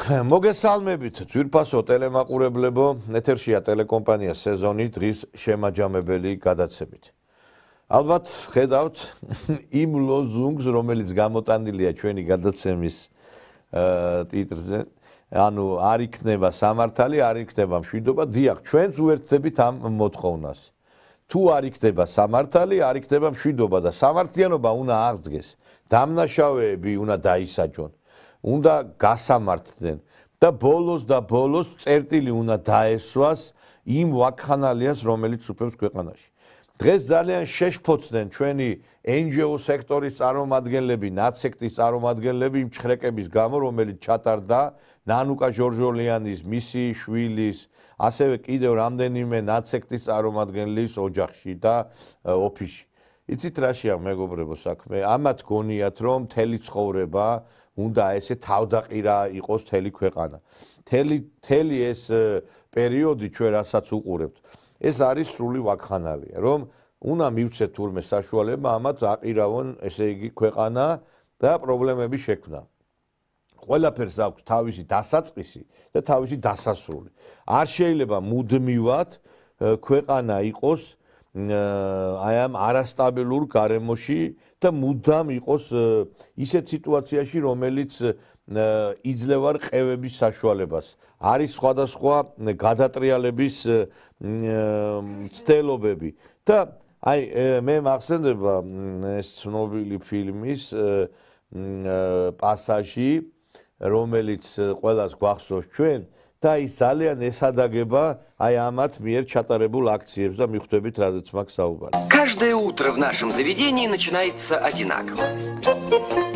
მოგესალმებით ძვირფასო ტელემაყურებლებო, ეთერშია ტელეკომპანია სეზონი დღის შემაჯამებელი გადაცემით. ალბათ ხედავთ იმ ლოზუნგს, რომელიც გამოტანილია ჩვენი გადაცემის ტიტრზე, ანუ არ იქნება სამართალი, არ იქნება მშვიდობა, დიახ, ჩვენც უერთდებით ამ მოთხოვნას. თუ არ იქნება სამართალი, არ იქნება მშვიდობა და სამართლიანობა უნდა აღდგეს. დამნაშავეები უნდა დაისაჯონ. უნდა გასამართლდნენ და ბოლოს წერტილი უნდა დაესვას იმ ვაკხანალიას, რომელიც უფევს ქვეყანაში. დღეს ძალიან შეშფოთდნენ ჩვენი NGO სექტორის წარმომადგენლები, ნაცსექტის წარმომადგენლები იმ ჩხრეკების გამო, რომელიც ჩატარდა ნანუკა ჟორჟოლიანის, მისი შვილის, ასევე კიდევ რამდენიმე ნაცსექტის წარმომადგენლის ოჯახში და ოფისში. იცით რაშია მეგობრებო საქმე? ამათ გონიათ რომ მთელი ცხოვრება უნდა ესე თავდაყირა იყოს მთელი ქვეყანა. მთელი ეს პერიოდი ჩვენ რასაც უყურებთ, ეს არის სრული ვაკხანალია, რომ უნდა მივცეთ თურმე საშუალება ამათ აყირავონ, ესე იგი, ქვეყანა და პრობლემები შექმნა. ყველაფერს აქვს თავისი დასაწყისი და თავისი დასასრული. არ შეიძლება მუდმივად ქვეყანა იყოს აი ამ არასტაბილურ გარემოში და მუდამ იყოს ისეთ სიტუაციაში, რომელიც იძლევა რყევების საშუალებას. არის სხვადასხვა გადატრიალების მცდელობები და აი მე მახსენდება ეს ცნობილი ფილმის პასაჟი, რომელიც ყველას გვახსოვს ჩვენ და ის ძალიან ესადაგება აი ამათ მიერ ჩატარებულ აქციებს და მიხვდებით რაზეც მაქვს საუბარი. Каждое утро в нашем заведении начинается одинаково.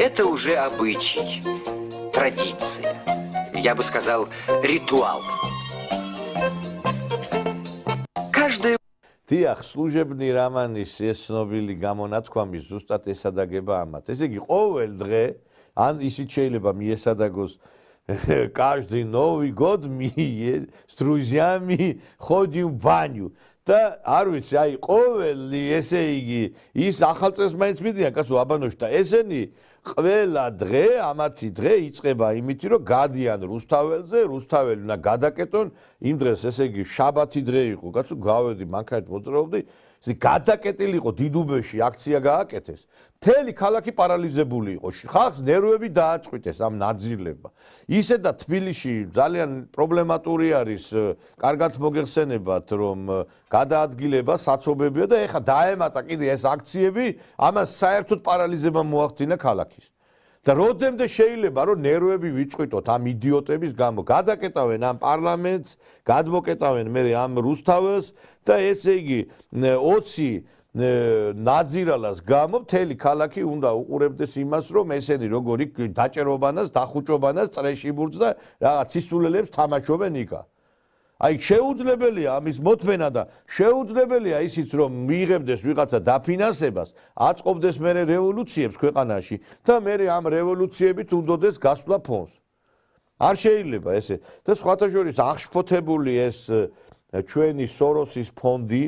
Это уже обычай, традиция. Я бы сказал, ритуал. Каждое დიახ, სლუჟებნი რამანის ეს ცნობილი გამონათქვამი ზუსტად ესადაგება ამათ. ესე იგი, ყოველ დღე ან ისიც შეიძლება მიესადაგოს каждый Новый год мы с друзьями ходим в баню. და არ ვიცი, აი ყოველი ესე იგი ის ახალწელს მაინც მიდიან კაცო აბანოში და ესენი ყველა დღე, ამათი დღე იწყება იმით, რომ გადიან რუსთაველზე, რუსთაველი უნდა გადაკეტონ, იმ დღეს ესე იგი შაბათი დღე იყო, კაცო გავედი მანქანით მოძრაობდი, ესე გადაკეტილი იყო დიდუბეში აქცია გააკეთეს. მთელი ქალაქი პარალიზებული იყო. ხალხს ნერვები დააწყვიტეს ამ ნაძილებმა. ისე და თბილისში ძალიან პრობლემატური არის, კარგად მოგეხსენებათ, რომ გადაადგილება საცობებია და ეხა დაემატა კიდე ეს აქციები, ამას საერთოდ პარალიზება მოახდინა ქალაქის. და როდემდე შეიძლება რომ ნერვები ვიწყვიტოთ ამ იდიოტების გამო, გადაკეტავენ ამ პარლამენტს, გადმოკეტავენ მე ამ რუსთაველს და ესე იგი 20 ნაძირალას გამო მთელი ქალაქი უნდა უყურებდეს იმას, რომ ესენი როგორი დაჭერობანას, დახუჭობანას, წრეში ბურჯს და რაღაც სისულელებს თამაშობენ იქა. აი შეუძლებელია ამის მოთმენა და შეუძლებელია ისიც რომ მიიღებდეს ვიღაცა დაფინანსებას, აწყობდეს მერე რევოლუციებს ქვეყანაში და მერე ამ რევოლუციებით უნდოდეს გასვლა ფონს. არ შეიძლება ესე. და სხვათა შორის აღშფოთებული ეს ჩვენი სოროსის ფონდი,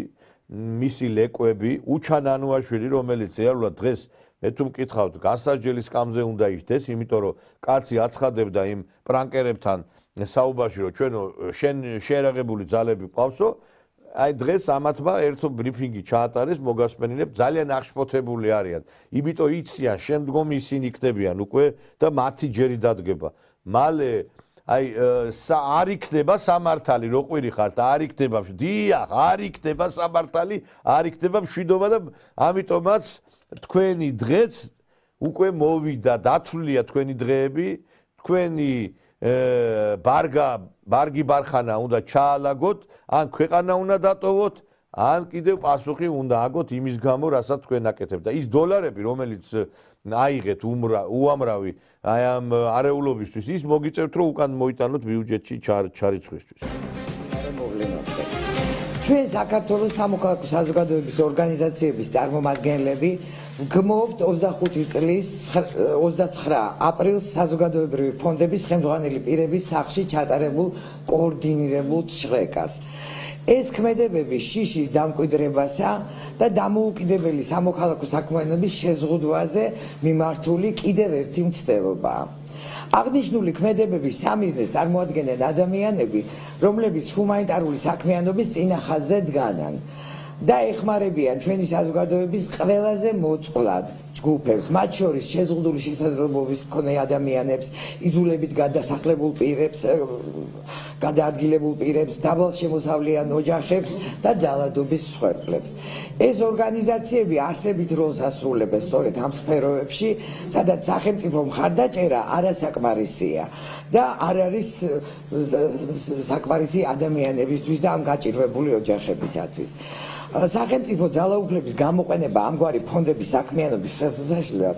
მისი ლეკვები, უჩან ანუაშვილი, რომელიც რეალურად დღეს მე თუ მკითხავთ, გასაჯელის სკამზე უნდა იჯდეს, იმიტომ რომ კაცი აცხადებდა იმ პრანკერებთან საუბარში, რომ ჩვენო შეერაღებული ძალები ყავსო, აი დღეს ამათმა ერთო ბრიფინგი ჩაატარეს, მოგასმენინებ, ძალიან აღშფოთებული არიან. იმიტომ იციან, შემდგომ ისინი იქნებიან უკვე და მათი ჯერი დადგება. მალე აი არ იქნება სამართალი, რო ყვირი ხართ, არ იქნება, დიახ, არ იქნება სამართალი, არ იქნება მშვიდობა და ამიტომაც თქვენი დღეც უკვე მოვიდა, დათვლილია თქვენი დღეები, თქვენი ბარგი ბარხანა უნდა ჩაალაგოთ, ან ქვეყანა უნდა დატოვოთ, ან კიდევ პასუხი უნდა აგოთ იმის გამო, რასაც თქვენ აკეთებთ. და ის დოლარები, რომელიც აიღეთ უამრავი აი ამ არეულობისთვის, ის მოგიწევთ, რომ უკან მოიტანოთ ბიუჯეტში ჩარიცხვისთვის. ჩვენ საქართველოს სამოქალაქო საზოგადოების ორგანიზაციების წარმომადგენლები გმობთ 25 წლის 29 აპრილს საზოგადოებრივი ფონდების ხელმძღვანელი პირების სახლში ჩატარებულ კოორდინირებულ შრეკას. ეს ქმედებები შიშის დამკვიდრებასა და დამოუკიდებელი სამოქალაქო საქმიანობის შეზღუდვაზე მიმართული კიდევ ერთი მცდელობაა. აღნიშნული ქმედებების სამიზნეს წარმოადგენენ ადამიანები, რომლებიც ჰუმანიტარული საქმიანობის წინახაზზე დგანან და ეხმარებიან ჩვენი საზოგადოების ყველაზე მოწყვლად ჯგუფებს, მათ შორის შეზღუდული შესაძლებლობის მქონე ადამიანებს, იძულებით გადასახლებულ პირებს, გადაადგილებულ პირებს, დაბალშემოსავლიან ოჯახებს და ძალადობის მსხვერპლებს. ეს ორგანიზაციები არსებით როლს ასრულებენ სწორედ ამ სფეროებში, სადაც სახელმწიფო მხარდაჭერა არასაკმარისია და არ არის საკმარისი ადამიანებისთვის და ამ გაჭირვებული ოჯახებისათვის. სახელმწიფო ძალაუფლების გამოყენება ამგვარი ფონდების საქმიანობის შესაძლებლად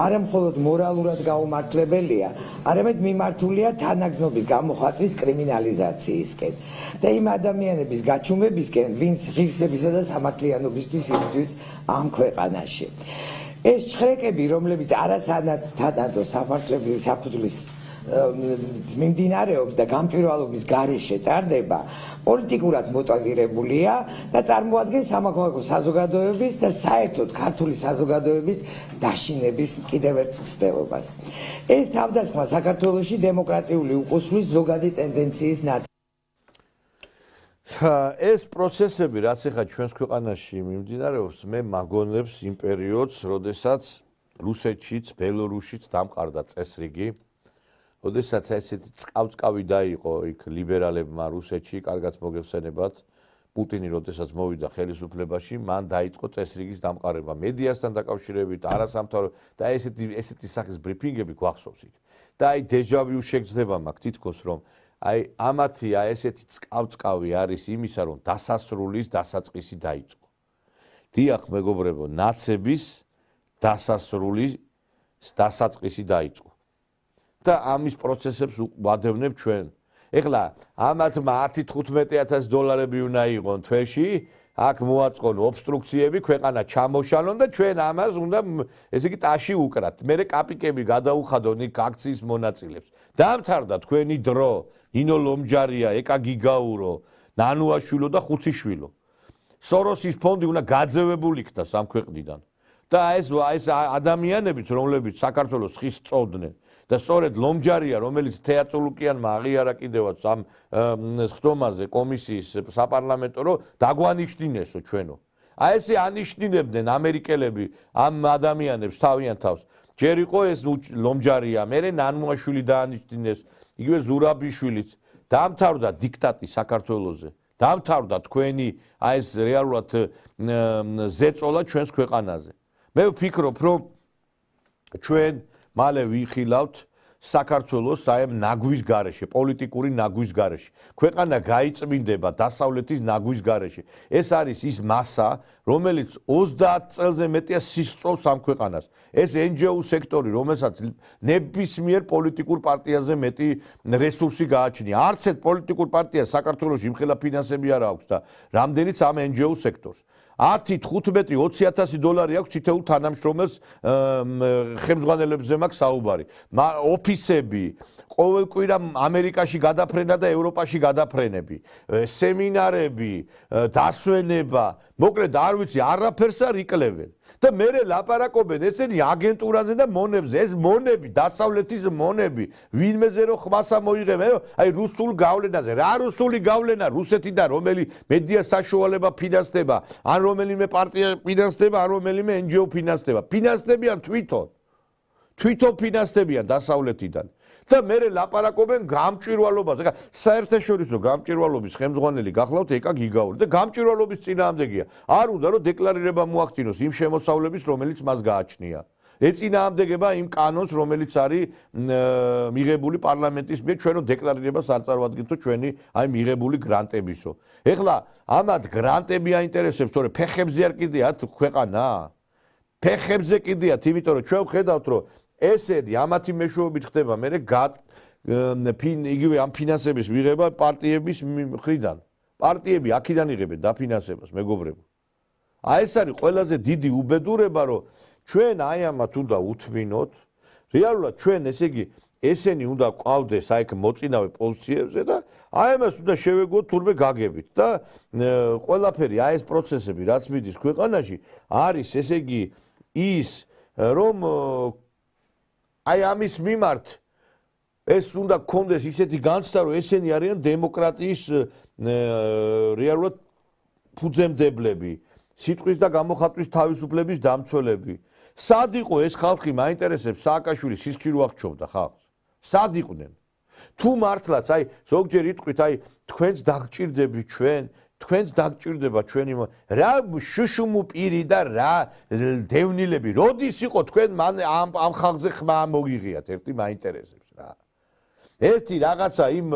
არამხოლოდ მორალურად გაუმართლებელია, არამედ მიმართულია თანაგზნობის გამოხატვის კრიმინალიზაციისკენ და იმ ადამიანების გაჩუმებისკენ, ვინც ღირსებისა და სამართლიანობისთვის იბრძვის ამ ქვეყანაში. ეს ჩხრეკები, რომლებიც არასანადთანადო საფართლებრივი საფუძვლის მიმდინარეობს და გამჭვირვალობის გარეშე ტარდება, პოლიტიკურად მოტივირებულია და წარმოადგენს სამოქალაქო საზოგადოების და საერთოდ ქართული საზოგადოების დაშინების კიდევ ერთ მცდელობას. ეს თავდასხმა საქართველოში დემოკრატიული უყუსვლის ზოგადი ტენდენციის ნაწილია. ეს პროცესები, რაც ახლა ჩვენს ქვეყანაში მიმდინარეობს, მე მაგონებს იმ პერიოდს, როდესაც რუსეთშიც, ბელორუსშიც დამყარდა წესრიგი. როდესაც ესეთი წყავწყავი დაიყო იქ ლიბერალებმა რუსეთში, კარგად მოგეხსენებათ, პუტინი როდესაც მოვიდა ხელისუფლებაში, მან დაიწყო წესრიგის დამყარება მედიასთან დაკავშირებით, არასამთავრობო და ესეთი სახის ბრიფინგები გვახსოვს იქ. და აი დეჟავიუ შეგრძნება მაქვს თითქოს რომ აი ამათი ესეთი წყავწყავი არის იმისა, რომ დასასრულის დასაწყისი დაიწყო. დიახ, მეგობრებო, ნაცების დასასრულის დასაწყისი დაიწყო. და ამის პროცესებს ვადევნებ ჩვენ. ეხლა ამათმა 10-15,000 დოლარები უნდა იყონ თვეში, აქ მოაწყონ ობსტრუქციები, ქვეყანა ჩამოშალონ და ჩვენ ამას უნდა ესე იგი ტაში უკრათ. მერე კაპიკები გადაუხადონ იქ აქციის მონაწილეებს. დამთავრდა თქვენი დრო, ნინო ლომჯარია, ეკა გიგაურო, ნანუაშვილო და ხუციშვილო. სოროსის ფონდი უნდა გაძევებული იქნა სამ ქვეყნიდან. და ეს ადამიანებიც, რომლებიც საქართველოს ხის წოდნენ და სწორედ ლომჯარია, რომელიც თეატრულუკიანმა აღიარა კიდევაც ამ ხდომაზე კომისიის საპარლამენტო, რომ დაგვანიშნინესო ჩვენო. აი ესე ანიშნინებდნენ ამერიკელები ამ ადამიანებს თავიანთ თავს. ჯერ იყო ეს ლომჯარია, მერე ნანუაშვილი დაანიშნინეს, იგივე ზურაბიშვილიც. დამთავრდა დიქტატი საქართველოზე. დამთავრდა თქვენი აი ეს რეალურად ზეწოლა ჩვენს ქვეყანაზე. მე ვფიქრობ, რომ ჩვენ მალე ვიხილავთ საქართველოს აი ამ ნაგვის გარეშე, პოლიტიკური ნაგვის გარეშე. ქვეყანა გაიწმინდება დასავლეთის ნაგვის გარეშე. ეს არის ის მასა, რომელიც 30 წელზე მეტია სისწოვს ამ ქვეყანას. ეს NGO სექტორი, რომელსაც ნებისმიერ პოლიტიკურ პარტიაზე მეტი რესურსი გააჩნია. არც ერთ პოლიტიკურ პარტიას საქართველოში იმხელა ფინანსები არ აქვს და რამდენიც ამ NGO სექტორს. 10, 15, 20,000 დოლარი აქვს თითოეულ თანამშრომელს ხელმძღვანელებზე მაქვს საუბარი. ოფისები, ყოველ კვირა ამერიკაში გადაფრენა და ევროპაში გადაფრენები, სემინარები, დასვენება, მოკლედ არ ვიცი, არაფერს არ იკლებენ. და მერე ლაპარაკობენ ესენი აგენტურაზე და მონებზე. ეს მონები, დასავლეთის მონები, ვინმეზე რო ხმასა მოიღებენ, აი რუსულ გავლენაზე. რა რუსული გავლენა? რუსეთიდან რომელი მედია საშუალება ფინანსდება, ან რომელიმე პარტია ფინანსდება, ან რომელიმე NGO ფინანსდება. ფინანსდებიან თვითონ ფინანსდებიან დასავლეთიდან. და მერე ლაპარაკობენ გამჭვირვალობაზე. ხა საერთაშორისო გამჭვირვალობის ხელმძღვანელი გახლავთ ეკა გიგაური და გამჭვირვალობის წინააღმდეგია. არ უნდა რომ დეკლარირება მოახდინოს იმ შემოსავლების, რომელიც მას გააჩნია. ეწინააღმდეგება იმ კანონს, რომელიც არის მიღებული პარლამენტის მიერ, ჩვენო დეკლარირებას არ წარმოადგენთ ჩვენი აი მიღებული გრანტებისო. ეხლა ამათ გრანტები აინტერესებს, თორე ფეხებზე არ კიდეათ ქვეყანა? ფეხებზე კიდეათ, იმიტომ რომ ჩვენ ვხედავთ, რომ ესეთი ამათი მეშვეობით ხდება მე იგივე ამ ფინანსების მიღება პარტიების მხრიდან. პარტიები აქედან იღებენ დაფინანსებას, მეგობრებო. აი ეს არის ყველაზე დიდი უბედურება, რომ ჩვენ აი ამათ უნდა უთმინოთ. რეალურად ჩვენ ესე იგი ესენი უნდა ყავდეს აი ეგ მოწინავე პოზიციებზე და აი ამას უნდა შევეგოთ თურმე გაგებით და ყველაფერი აი ეს პროცესები რაც მიდის ქვეყანაში არის ესე იგი ის რომ აი ამის მიმართ ეს უნდა გქონდეს ისეთი განცდა, რომ ესენი არიან დემოკრატიის რეალურად ფუძემდებლები, სიტყვის და გამოხატვის თავისუფლების დამცველები. სად იყო ეს ხალხი მაინტერესებს სააკაშვილის სისქირო აღჩობდა ხალხს? სად იყვნენ? თუ მართლაც აი ზოგჯერ იტყვით აი თქვენც დაგჭირდები ჩვენ თქვენც დაგჭირდება ჩვენი რა შუშუმუ პირი და რა დევნილები როდის იყო თქვენ ამ ხალხზე ხმა მოგიღიათ ერთი მაინტერესებს რა ერთი რაღაცა იმ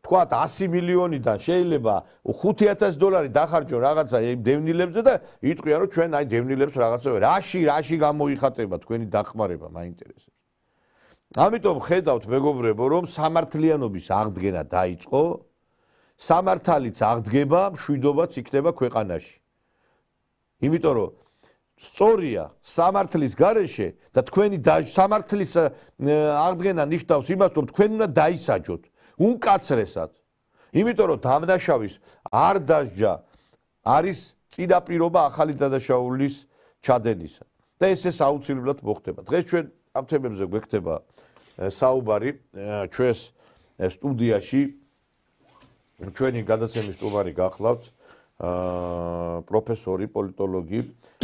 თქვათ 100 მილიონიდან შეიძლება $5,000 დახარჯონ რაღაცა იმ დევნილებზე და იტყვიან რომ ჩვენ აი დევნილებს რაღაცა რაში გამოიხატება თქვენი დახმარება მაინტერესებს ამიტომ ხედავთ მეგობრებო რომ სამართლიანობის აღდგენა დაიწყო სამართალიც აღდგება, მშვიდობაც იქნება ქვეყანაში. იმიტომ რომ სწორია სამართლის გარეშე და თქვენი სამართლის აღდგენა ნიშნავს იმას, რომ თქვენ უნდა დაისაჯოთ უკაცრესად. იმიტომ რომ დამნაშავის არ დასჯა არის წინაპირობა ახალი დადაშაულის ჩადენისა. და ეს აუცილებლად მოხდება. დღეს ჩვენ ამ თემებზე გვექნება საუბარი ჩვენს სტუდიაში ჩვენი გადაცემის სტუმარი გახლავთ პროფესორი პოლიტოლოგი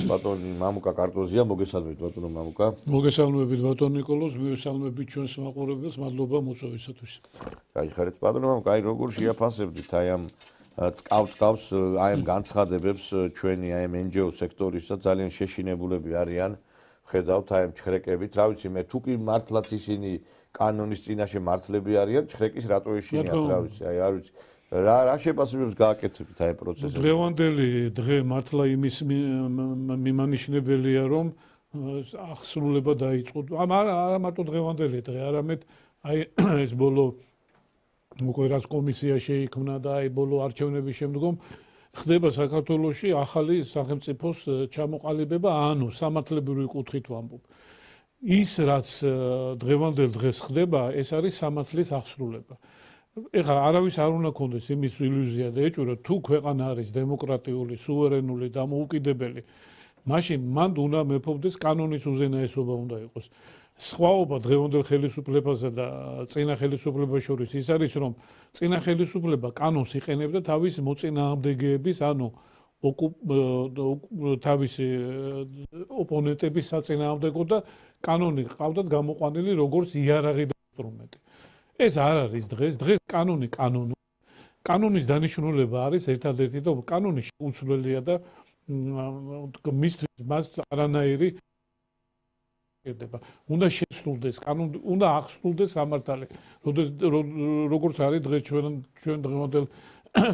ბატონი მამუკა კარტოზია მოგესალმებით ბატონო მამუკა მოგესალმებით ბატონ ნიკოლოზ მივესალმებით ჩვენს მაყურებელს მადლობა მოწვევისათვის გაიხარეთ ბატონო მამუკა აი როგორ შეაფასებდით აი ამ წყავს აი ამ განცხადებებს ჩვენი აი ამ NGO სექტორისა ძალიან შეშინებულები არიან ხედავთ აი ამ ჩხრეკებით რა ვიცი მე თუ კი მართლაც ისინი კანონის წინაშე მართლები არიან ჩხრეკის რატო ეშინიათ რა ვიცი აი არ ვიცი რა შეფასებებს გააკეთებთ აი პროცესებში? დღევანდელი დღე მართლა იმის მიმანიშნებელია, რომ აღსრულება დაიწყო. არა მარტო დღევანდელი დღე, არამედ აი ეს ბოლო უკვე რაც კომისია შეიქმნა და აი ბოლო არჩევნების შემდგომ ხდება საქართველოში ახალი სახელმწიფოს ჩამოყალიბება, ანუ სამართლებრივი კუთხით ვამბობ. ის რაც დღევანდელ დღეს ხდება, ეს არის სამართლის აღსრულება. ეხლა არავის არ უნდა კონდეს იმის ილუზია და ეჭვი რომ თუ ქვეყანა არის დემოკრატიული, სუვერენული, დამოუკიდებელი, მაშინ მან უნდა მეფობდეს კანონის უზენაესობა უნდა იყოს. სხვაობა დღევანდელ ხელისუფლებასა და წინა ხელისუფლებას შორის ის არის რომ წინა ხელისუფლება კანონს იყენებდა თავის მოწინააღმდეგეების, ანუ თავისი ოპონენტების საწინააღმდეგოდ და კანონი ყავდათ გამოყვანილი როგორც იარაღი და ინსტრუმენტი. ეს არ არის დღეს კანონი კანონის დანიშნულება არის ერთადერთი და კანონი შეუცვლელია და მას არანაირი ხედება. უნდა შესრულდეს კანონი, უნდა აღსრულდეს სამართალი. როგორც არის დღეს ჩვენ დღევანდელ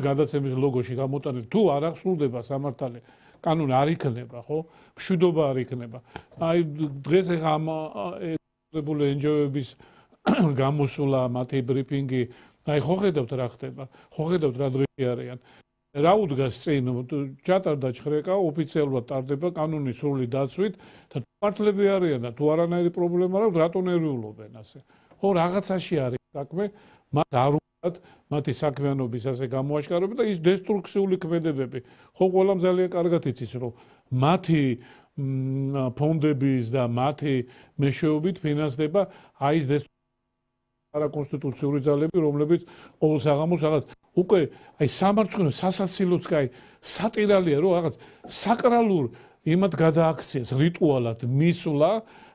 გადაცემის ლოგოში გამოტანილი, თუ არ აღსრულდება სამართალი, კანონი არ იქნება, ხო? მშვიდობა არ იქნება. აი დღეს ეხა ამ NGO-ების გამოსულა მათი ბრიფინგი აი ხო ხედავთ რა ხდება ხო ხედავთ რა დღეში არიან რა უდგას წინ ჩატარდა ჩხრეკა ოფიციალურად ტარდება კანონის სრული დაცვით და მართლები არიან და თუ არანაირი პრობლემა აქვს რატო ნერვიულობენ ასე ხო რაღაცაში არის საქმე მათ არ უნდათ მათი საქმიანობის ასე გამოაშკარება და ის დესტრუქციული ქმედებები ხო ყველამ ძალიან კარგად იცის რომ მათი ფონდების და მათი მეშვეობით ფინანსდება აი ეს არაკონსტიტუციური ძალები, რომლებიც ყოველ საღამოს რაღაც უკვე აი სამარცხვინო სასაცილოც კაი სატირალია რომ რაღაც საკრალურ იმად გადააქციეს რიტუალად მისვლა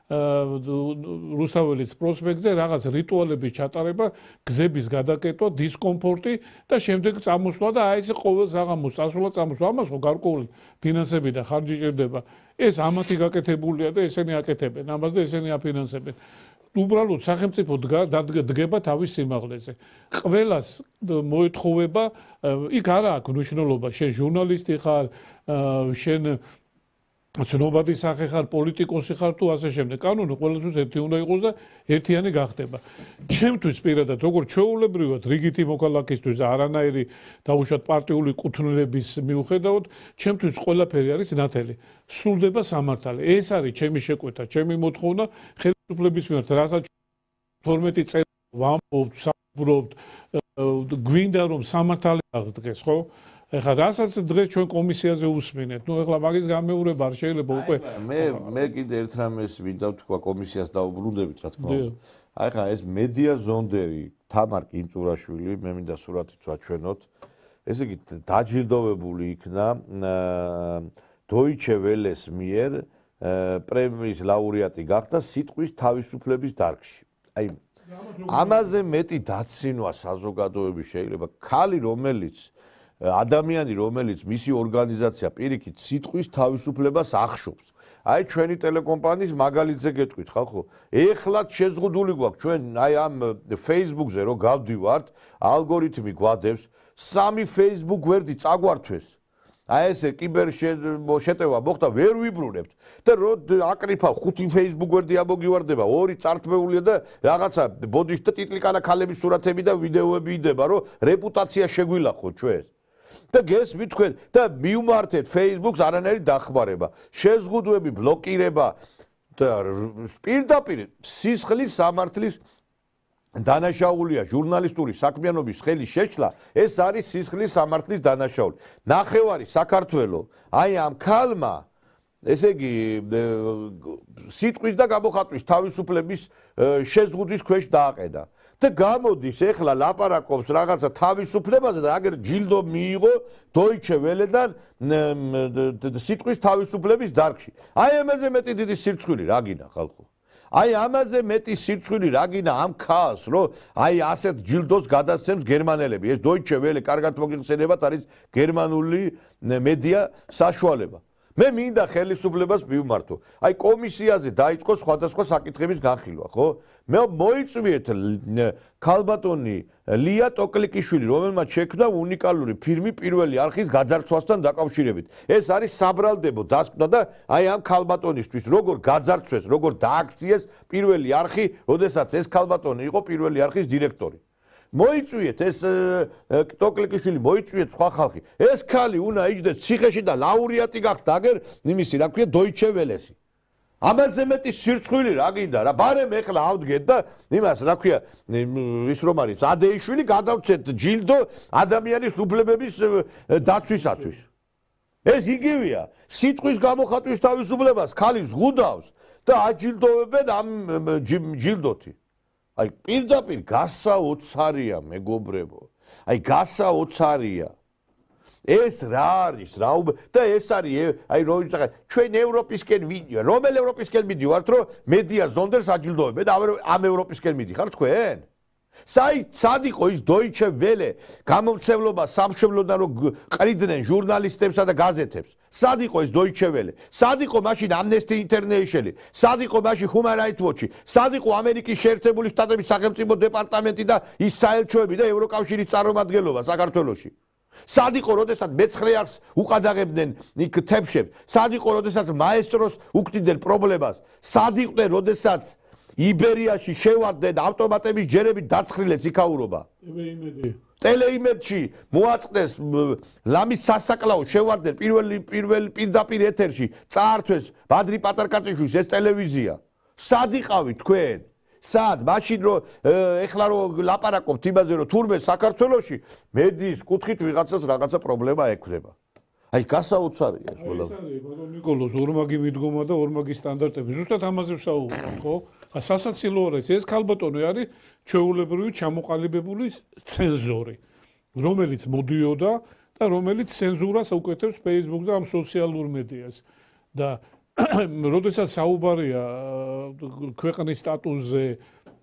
რუსთაველის პროსპექტზე რაღაც რიტუალების ჩატარება, გზების გადაკეტვა, დისკომფორტი და შემდეგ წამოსვლა და აი ესე ყოველ საღამოს წასვლა ამას ხო გარკვეული ფინანსები და ხარჯი ჭირდება. ეს ამათი გაკეთებულია და ესენი აკეთებენ ამას და ესენი აფინანსებენ. უბრალოდ სახელმწიფო დადგება თავის სიმაღლეზე. ყველას მოეთხოვება, იქ არა აქვს მნიშვნელობა, შენ ჟურნალისტი ხარ, შენ ცნობადი სახე ხარ, პოლიტიკოსი ხარ თუ ასე შემდეგ. კანონი ყველასთვის ერთი უნდა იყოს და ერთიანი გახდება. ჩემთვის პირადად, როგორც ჩვეულებრივად რიგითი მოქალაქისთვის და არანაირი დაუშვათ პარტიული კუთვნილების მიუხედავად, ჩემთვის ყველაფერი არის ნათელი. სრულდება სამართალი. ეს არის ჩემი შეკვეთა, ჩემი მოთხოვნა ხელისუფლების მიმართ, რასაც 12 წელი ვამბობთ, საუბრობთ, გვინდა რომ სამართალი აღდგეს, ხო? ეხლა რასაც დღეს ჩვენ კომისიაზე უსმინეთ, ნუ ეხლა მაგის გამეურება არ შეიძლება უკვე მე კიდე ერთ რამეს მინდა ვთქვა კომისიას დაუბრუნდებით რა თქმა უნდა. აი ხა ეს მედია ზონდერი თამარ კინწურაშვილი მე მინდა სურათიც ვაჩვენოთ. ესე იგი დაჯილდოვებული იქნა Deutsche Welle-ს მიერ პრემიის ლაურეატი გახდა სიტყვის თავისუფლების დარგში. აი ამაზე მეტი დაცინვა საზოგადოების შეიძლება ქალი რომელიც ადამიანი რომელიც მისი ორგანიზაცია პირიქით სიტყვის თავისუფლებას ახშობს. აი ჩვენი ტელეკომპანიის მაგალითზე გეტყვით ხალხო. ეხლაც შეზღუდული გვაქვს ჩვენ აი ამ Facebook-ზე რო გავდივართ, ალგორითმი გვადებს 3 Facebook გვერდი წაგვართვეს. აი ესე კიბერ შეტევა მოხდა ვერ ვიბრუნებთ და რო აკრიფავ 5 Facebook გვერდი ამოგივარდება 2 წართმეულია და რაღაცა ბოდიში და ტიტლიკანა ქალების სურათები და ვიდეოები იდება რომ რეპუტაცია შეგვილახო ჩვენ და გესმით თქვენ და მივმართეთ Facebook-ს არანაირი დახმარება შეზღუდვები ბლოკირება და პირდაპირ სისხლის სამართლის დანაშაულია ჟურნალისტური საქმიანობის ხელის შეშლა ეს არის სისხლის სამართლის დანაშაული ნახევარი საქართველო აი ამ ქალმა ესე იგი სიტყვის და გამოხატვის თავისუფლების შეზღუდვის ქვეშ დააყენა და გამოდის ეხლა ლაპარაკობს რაღაცა თავისუფლებაზე და აგერ ჯილდო მიიღო Deutsche Welle-დან სიტყვის თავისუფლების დარგში აი ამაზე მეტი დიდი სირცხვილი რა გინდა ხალხო აი ამაზე მეტი სირცხვილი რა გინდა ამ ქალს რომ აი ასეთ ჯილდოს გადასცემს გერმანელები ეს Deutsche Welle კარგად მოგიხსენებათ არის გერმანული მედია საშუალება მე მინდა ხელისუფლებას მივმართო აი კომისიაზე დაიწყო სხვადასხვა საკითხების განხილვა ხო მე მოიწვიეთ ქალბატონი ლია ტოკლიკიშვილი რომელმაც შექმნა უნიკალური ფილმი პირველი არხის გაძარცვასთან დაკავშირებით ეს არის საბრალდებო დასკვნა და აი ამ ქალბატონისთვის როგორ გაძარცვეს როგორ დააქციეს პირველი არხი როდესაც ეს ქალბატონი იყო პირველი არხის დირექტორი მოიწვიეთ ეს ტოკლიკიშვილი მოიწვიეთ სხვა ხალხი ეს ქალი უნდა იჯდეს ციხეში და ლაურეატი გახდა აგერ იმისი რა ქვია Deutsche Welle-ს ამაზე მეტი სირცხვილი რა გინდა რა ბარემ ეხლა ავდგეთ და იმას რა ქვია ის რომ არის ადეიშვილი გადავცეთ ჯილდო ადამიანის უფლებების დაცვისათვის ეს იგივეა სიტყვის გამოხატვის თავისუფლებას ქალი ზღუდავს და აჯილდოვებენ ამ ჯილდოთი აი პირდაპირ გასაოცარია მეგობრებო აი გასაოცარია ეს რა არის რა და ეს არის აი რო იცახა ჩვენ ევროპისკენ ვიდიო რომელ ევროპისკენ მიდივართ რომ მედია ზონდერს აჯილდოვებენ და ამ ევროპისკენ მიდიხარ თქვენ სად იყო ის Deutsche Welle გამომცემლობა სამშობლოდან რომ ყრიდნენ ჟურნალისტებსა და გაზეთებს სად იყო ეს Deutsche Welle სად იყო მაშინ Amnesty International სად იყო მაშინ Human Rights Watch სად იყო ამერიკის შეერთებული შტატების სახელმწიფო დეპარტამენტი და ის საელჩოები და ევროკავშირის წარმომადგენლობა საქართველოში სად იყო როდესაც მეცხრე არხს უყადაღებდნენ იქ თებშებს სად იყო როდესაც მაესტროს უქმნიდნენ პრობლემას სად იყვნენ როდესაც იბერიაში შევარდნენ ავტომატების ჯერებით დაცხრილეს იქაურობა ტელეიმედში მოაწყდეს ლამის სასაკლაო შევარდნენ პირდაპირ ეთერში წაართვეს ბადრი პატარკაციშვილის ეს ტელევიზია სად იყავით თქვენ სად მაშინ რომ ეხლა რომ ლაპარაკობთ იმაზე რომ თურმე საქართველოში მედიის კუთხით ვიღაცას რაღაცა პრობლემა ექნება აი გასაოცარია ეს ყველა. ეს არის ბატონ ნიკოლოზ ორმაგი მიდგომა და ორმაგი სტანდარტები. ზუსტად ამაზე ვსაუბრობ, ხო? სასაცილო არის ეს ქალბატონი არის ჩვეულებრივი ჩამოყალიბებული ცენზორი, რომელიც მოდიოდა და რომელიც ცენზურას უკეთებს Facebook და ამ სოციალურ მედიას. და როდესაც საუბარია ქვეყნის სტატუსზე,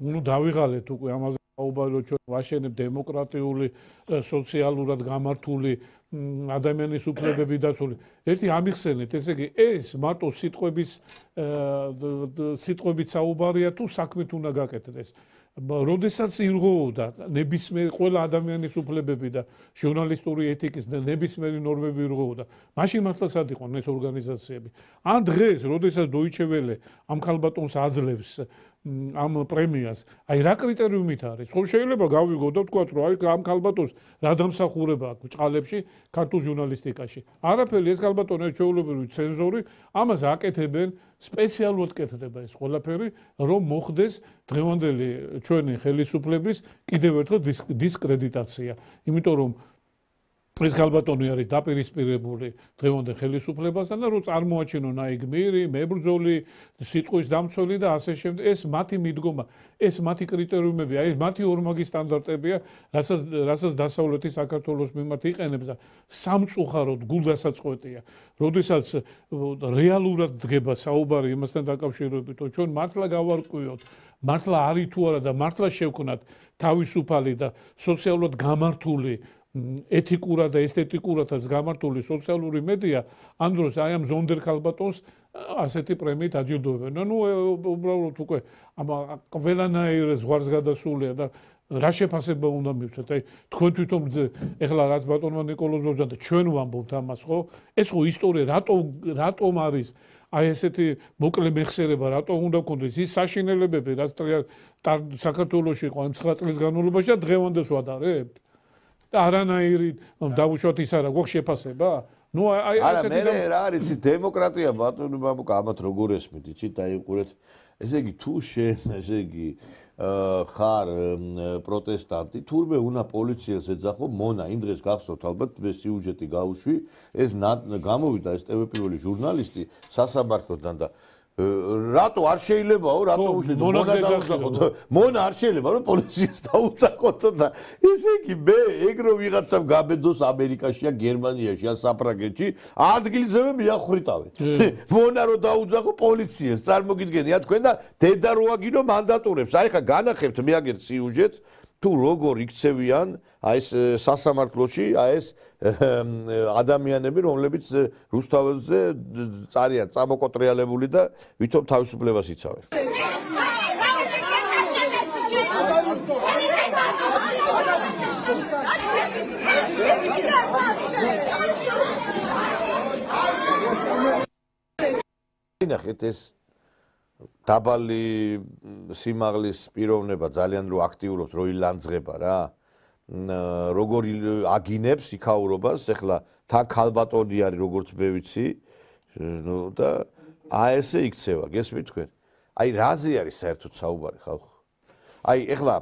ნუ დავიღალეთ უკვე ამაზე საუბარი ჩვენ ვაშენებ დემოკრატიული, სოციალურად გამართული ადამიანის უფლებები დაცული. ერთი ამიხსენეთ, ესე იგი, ეს მარტო სიტყვებით საუბარია თუ საქმით უნდა გაკეთდეს. როდესაც ირღვეოდა ნებისმიერ ყველა ადამიანის უფლებები და ჟურნალისტური ეთიკის და ნებისმიერი ნორმები ირღვეოდა, მაშინ მართლა სად იყვნენ ეს ორგანიზაციები? ან დღეს, როდესაც Deutsche Welle ამ ქალბატონს აძლევს ამ პრემიას, აი რა კრიტერიუმით არის? ხო შეიძლება გავიგო და ვთქვათ, რომ აი ამ ქალბატონს რა დამსახურება აქვს ჭყალებში ქართულ ჟურნალისტიკაში. არაფერი ეს ქალბატონი ჩვეულებრივი ცენზორი, ამას აკეთებენ სპეციალურად კეთდება ეს ყველაფერი, რომ მოხდეს დღევანდელი ჩვენი ხელისუფლების კიდევ ერთხელ დისკრედიტაცია. იმიტომ რომ ეს ქალბატონი არის დაპირისპირებული დღევანდელ ხელისუფლებასთან და რომ წარმოაჩინონ აი გმირი, მებრძოლი, სიტყვის დამცველი და ასე შემდეგ. ეს მათი მიდგომა, ეს მათი კრიტერიუმები, აი მათი ორმაგი სტანდარტებია, რასაც დასავლეთი საქართველოს მიმართ იყენებს და სამწუხაროდ გულდასაწყვეტია. როდესაც რეალურად დგება საუბარი იმასთან დაკავშირებით, რომ ჩვენ მართლა გავარკვიოთ, მართლა არის თუ არა და მართლა შევქნათ თავისუფალი და სოციალურად გამართული ეთიკურად და ესთეტიკურადაც გამართული სოციალური მედია ამ დროს აი ამ ზონდერ ქალბატონს ასეთი პრემიით აჯილდოვებენ. ნუ უბრალოდ უკვე ყველანაირ ზღვარს გადასულია და რა შეფასება უნდა მივცეთ? აი თქვენ თვითონ ეხლა რაც ბატონმა ნიკოლოზ ბოძა და ჩვენ ვამბობთ ამას, ხო? ეს ხო ისტორია რატომ არის აი ესეთი მოკლე მეხსიერება, რატომ უნდა გქონდეს ის საშინელებები, რაც საქართველოში იყო ამ 9 წლის განმავლობაში და დღევანდელს ვადარებთ? და არანაირი დავუშვათ ის არა გვაქვს შეფასება? ნუ აი ესეთი მე რა არის დემოკრატია ბატონო ბაბუკა ამათ როგორ ესმით იცით დაიყურეთ ესე იგი თუ შენ ესე იგი ხარ პროტესტანტი თურმე უნდა პოლიციას ეძახო მონა იმ დღეს გახსოვთ ალბათ მე სიუჟეტი გავუშვი ეს გამოვიდა ეს ტv პირველი ჟურნალისტი სასამართლოდან და რატო არ შეიძლებაო რატო უშლით მონა დაუძახოთ მონა არ შეიძლება რომ პოლიციას დაუძახოთ და ესე იგი მე ეგრო ვიღაცამ გაბედოს ამერიკაშია გერმანიაში ან საფრანგეთში ადგილზევე მიახვრიტავენ მონა რომ დაუძახო პოლიციას წარმოგიდგენია თქვენ და დედა როაგინო მანდატურებს აი ხა განახებთ მე აგერ სიუჟეტს თუ როგორ იქცევიან აი ეს სასამართლოში აი ეს ადამიანები რომლებიც რუსთაველზე წარიან წამოკოტრიალებული და ვითომ თავისუფლებას იცავენ ნახეთ ეს დაბალი სიმაღლის პიროვნება ძალიან რო აქტიურობს რო ილანძღება რა როგორ აგინებს იქაურობას ეხლა თა ქალბატონი არის როგორც მე ვიცი ნუ და აი ესე იქცევა გესმით თქვენ აი რაზე არის საერთოდ საუბარი ხალხო აი ეხლა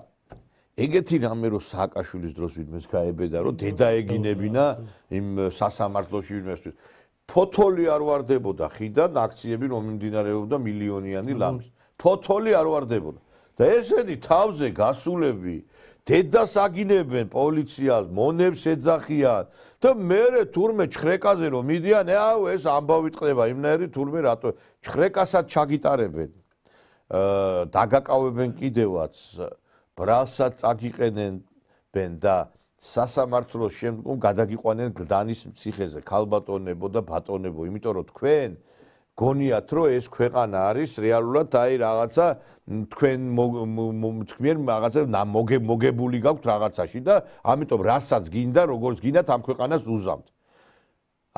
ეგეთი რამე რო სააკაშვილის დროს ვინმეს გაებედა რომ დედა ეგინებინა იმ სასამართლოში ვინმეს ფოთოლი არ ვარდებოდა ხიდან აქციები რომ მიმდინარეობდა მილიონიანი ლამის ფოთოლი არ ვარდებოდა და ესენი თავზე გასულები დედას აგინებენ პოლიციას მონებს ეძახიან და მერე თურმე ჩხრეკაზე რომ მიდიან აუ ეს ამბავი ტყდება იმნაირი თურმე რატო ჩხრეკასაც ჩაგიტარებენ დაგაკავებენ კიდევაც ბრალსაც წაგიყენებენ და სასამართლოს შემდგომ გადაგიყვანენ გლდანის ციხეზე ქალბატონებო და ბატონებო იმიტომ რომ თქვენ გონიათ რომ ეს ქვეყანა არის რეალურად აი რაღაცა თქვენ თქვენ რაღაცა მოგებული გაქვთ რაღაცაში და ამიტომ რასაც გინდა როგორც გინდათ ამ ქვეყანას უზამთ